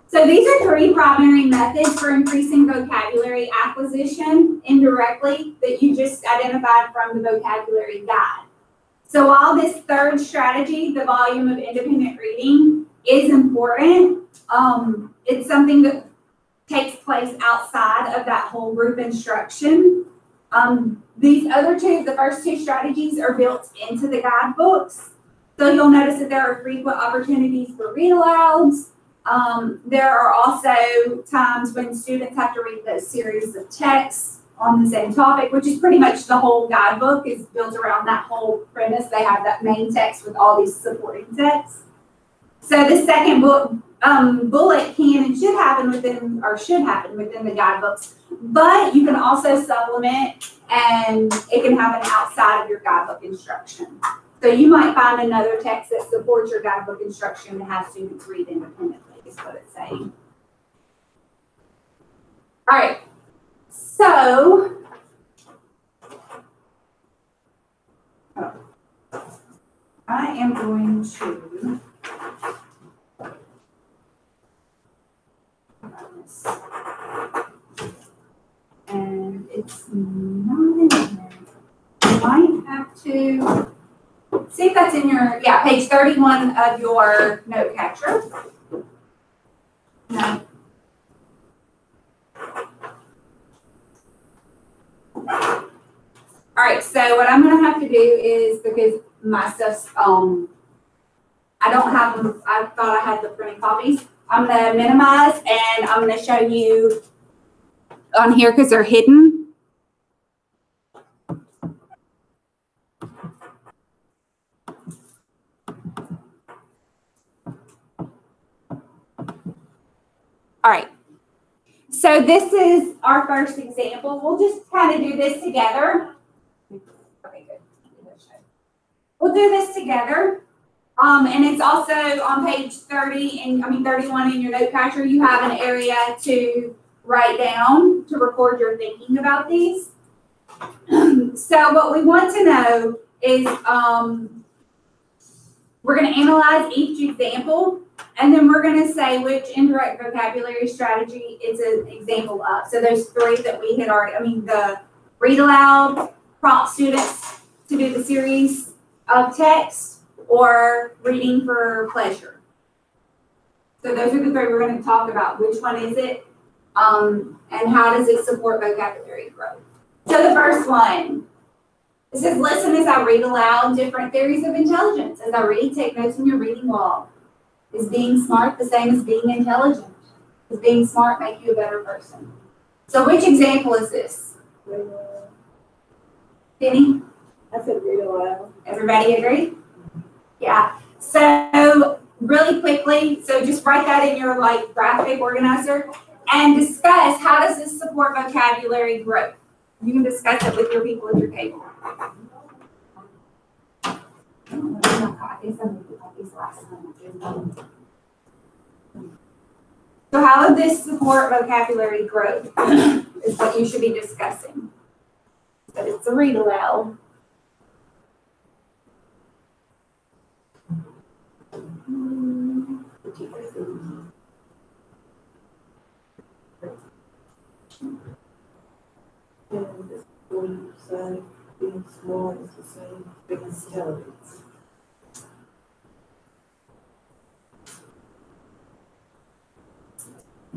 Speaker 4: So these are three primary methods for increasing vocabulary acquisition indirectly that you just identified from the vocabulary guide. So while this third strategy, the volume of independent reading, is important, it's something that takes place outside of that whole group instruction. These other two, the first two strategies are built into the guidebooks. So you'll notice that there are frequent opportunities for read alouds. There are also times when students have to read those series of texts on the same topic, which is pretty much the whole guidebook is built around that whole premise. They have that main text with all these supporting texts. So the second bullet can and should happen within the guidebooks, but you can also supplement and it can happen outside of your guidebook instruction. So you might find another text that supports your guidebook instruction to have students read independently, is what it's saying. All right, so I am going to and it's not in here. You might have to see if that's in your, page 31 of your note catcher. No. All right, so what I'm gonna have to do is, because my stuff's, I don't have them, I thought I had the printed copies. I'm gonna minimize and I'm gonna show you on here because they're hidden. All right, so this is our first example. We'll just kind of do this together. Okay, good. We'll do this together. And it's also on page 31 in your note catcher. You have an area to write down to record your thinking about these. So what we want to know is we're going to analyze each example, and then we're going to say which indirect vocabulary strategy is an example of. So those three that we had already, the read aloud, prompt students to do the series of text, or reading for pleasure. So those are the three we're gonna talk about. Which one is it? And how does it support vocabulary growth? So the first one, it says, listen as I read aloud different theories of intelligence. As I read, take notes in your reading log. Is being smart the same as being intelligent? Does being smart make you a better person? So which example is this? Penny?
Speaker 8: I said read aloud.
Speaker 4: Everybody agree? Yeah. So really quickly, so just write that in your like graphic organizer and discuss how does this support vocabulary growth. You can discuss it with your people at your table. So how would this support vocabulary growth is what you should be discussing. But it's a read aloud.
Speaker 8: And this one side, being small is the same, being intelligence.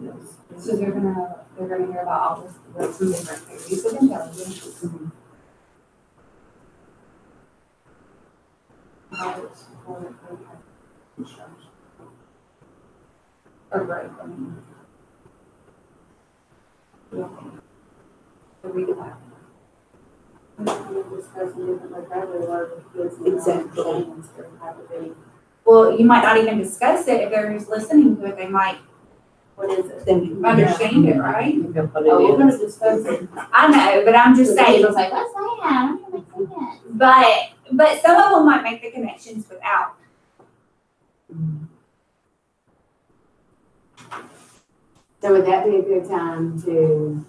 Speaker 8: Yes.
Speaker 4: So they're gonna hear about all this, some different theories of intelligence. How it support instruction. Or growth, I mean. Yeah. So read it out.
Speaker 5: Exactly.
Speaker 4: Well, you might not even discuss it if they're just listening to it. They might, what is it? Understand it, right?
Speaker 7: Oh, we're gonna discuss it.
Speaker 4: I know, but I'm just saying.
Speaker 7: It's like, what's that? I'm gonna make sense.
Speaker 4: But some of them might make the connections without.
Speaker 7: So would that be a good time to,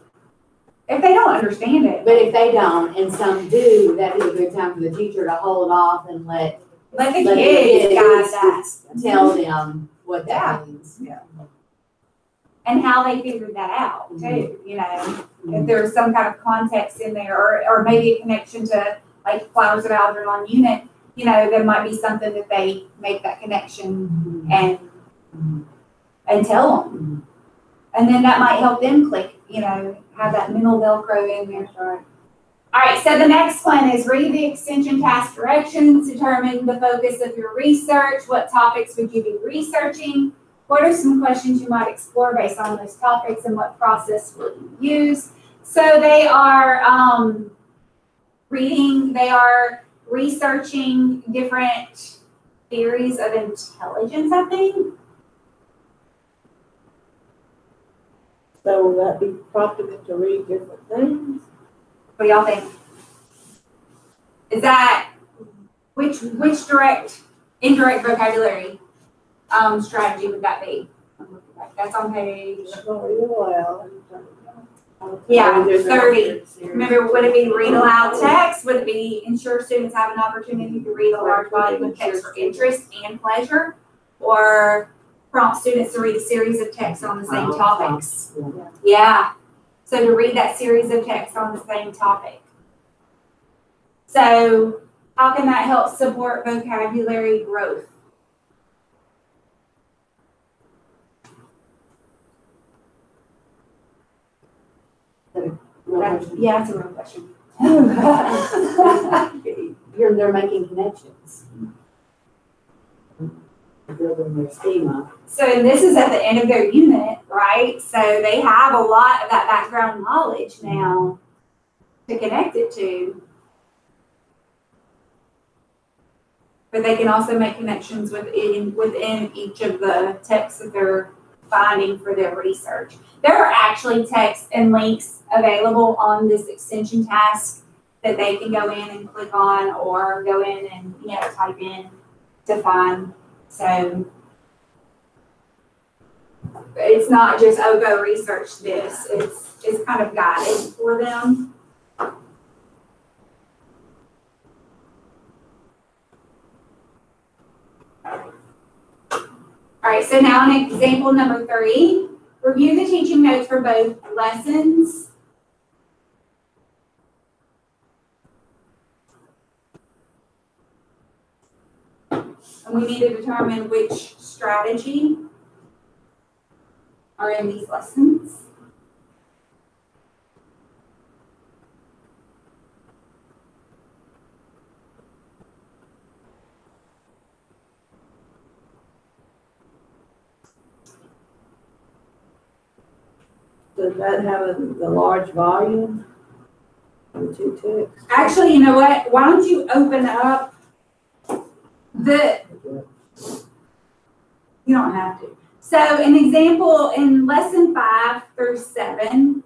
Speaker 4: If they don't understand it,
Speaker 7: but if they don't and some do, that'd be a good time for the teacher to hold off and let
Speaker 4: let the
Speaker 7: the
Speaker 4: kids guide
Speaker 7: kids
Speaker 4: that
Speaker 7: tell them what that means.
Speaker 4: and how they figured that out too. You know, if there's some kind of context in there, or maybe a connection to like flowers of Algernon unit. You know, there might be something that they make that connection and tell them. And then that might help them click, you know, have that mental Velcro in there. All right, so the next one is read the extension task directions, determine the focus of your research, what topics would you be researching, what are some questions you might explore based on those topics, and what process will you use. So they are researching different theories of intelligence, I think.
Speaker 8: So will that be prompting them to read different things?
Speaker 4: What do y'all think? Is that, which indirect vocabulary strategy would that be? That's on page.
Speaker 8: Read aloud.
Speaker 4: Yeah, 30. Remember, would it be read aloud text? Would it be ensure students have an opportunity to read a large volume of text for interest and pleasure? Or prompt students to read a series of texts on the same topics? Yeah. So to read that series of texts on the same topic. So how can that help support vocabulary growth? Yeah, that's a real question.
Speaker 7: They're making connections. Building their schema.
Speaker 4: So this is at the end of their unit, right? So they have a lot of that background knowledge now to connect it to. But they can also make connections within each of the texts that they're finding for their research. There are actually texts and links available on this extension task that they can go in and click on or go in and type in to find. So it's not just, oh, go research this. It's kind of guided for them. All right, so now in example number 3, review the teaching notes for both lessons. And we need to determine which strategy are in these lessons.
Speaker 8: Does that have the large volume? The two texts?
Speaker 4: Actually, you know what? Why don't you open up the, you don't have to. So an example in lesson 5 through 7,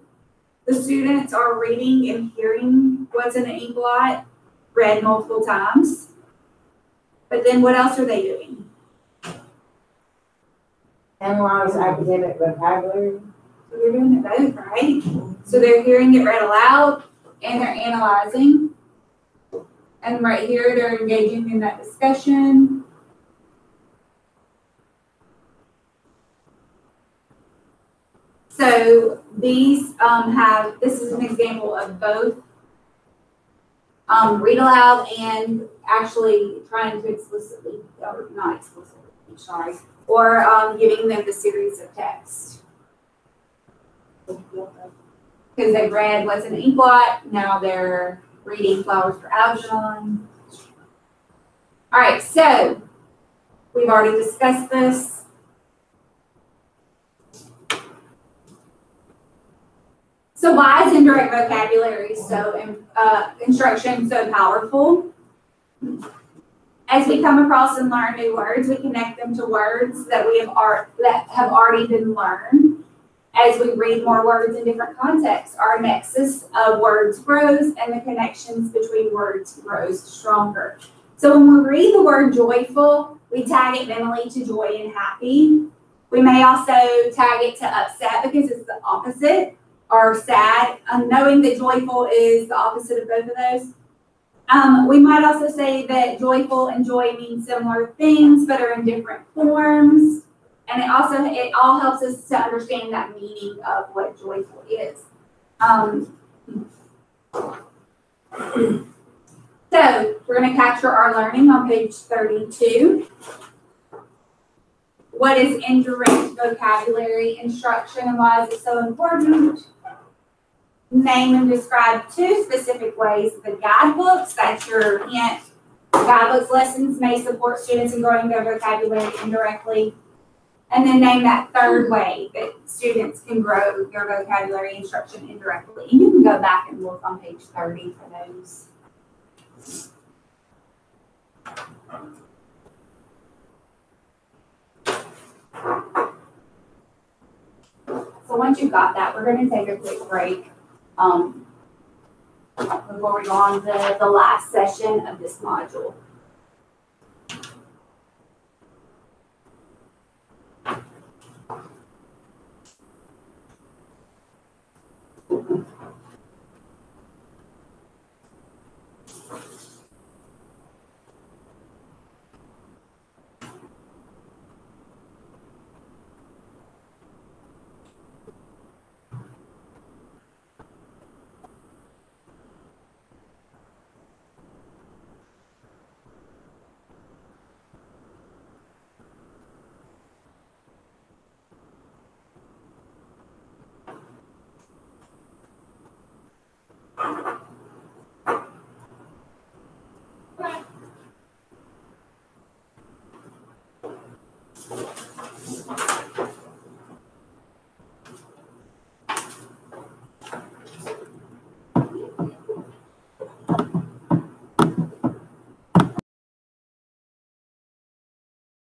Speaker 4: the students are reading and hearing what's in the ink blot read multiple times. But then what else are they doing?
Speaker 6: Analyze academic vocabulary.
Speaker 4: So they're doing it both, right? So they're hearing it read aloud and they're analyzing. And right here, they're engaging in that discussion. So these this is an example of both read aloud and actually trying to explicitly, or not explicitly, sorry, or giving them the series of text. Because they've read what's in the ink blot, now they're reading Flowers for Algernon. All right, so we've already discussed this. So why is indirect vocabulary instruction so powerful? As we come across and learn new words, we connect them to words that have already been learned. As we read more words in different contexts, our nexus of words grows and the connections between words grows stronger. So when we read the word joyful, we tag it mentally to joy and happy. We may also tag it to upset because it's the opposite, or sad, knowing that joyful is the opposite of both of those. We might also say that joyful and joy mean similar things, but are in different forms. And it all helps us to understand that meaning of what joyful is. So we're going to capture our learning on page 32. What is indirect vocabulary instruction and why is it so important? Name and describe 2 specific ways the guidebooks, that's your hint. Guidebooks lessons may support students in growing their vocabulary indirectly. And then name that 3rd way that students can grow their vocabulary instruction indirectly. And you can go back and look on page 30 for those. So once you've got that, we're going to take a quick break before we go on to the last session of this module.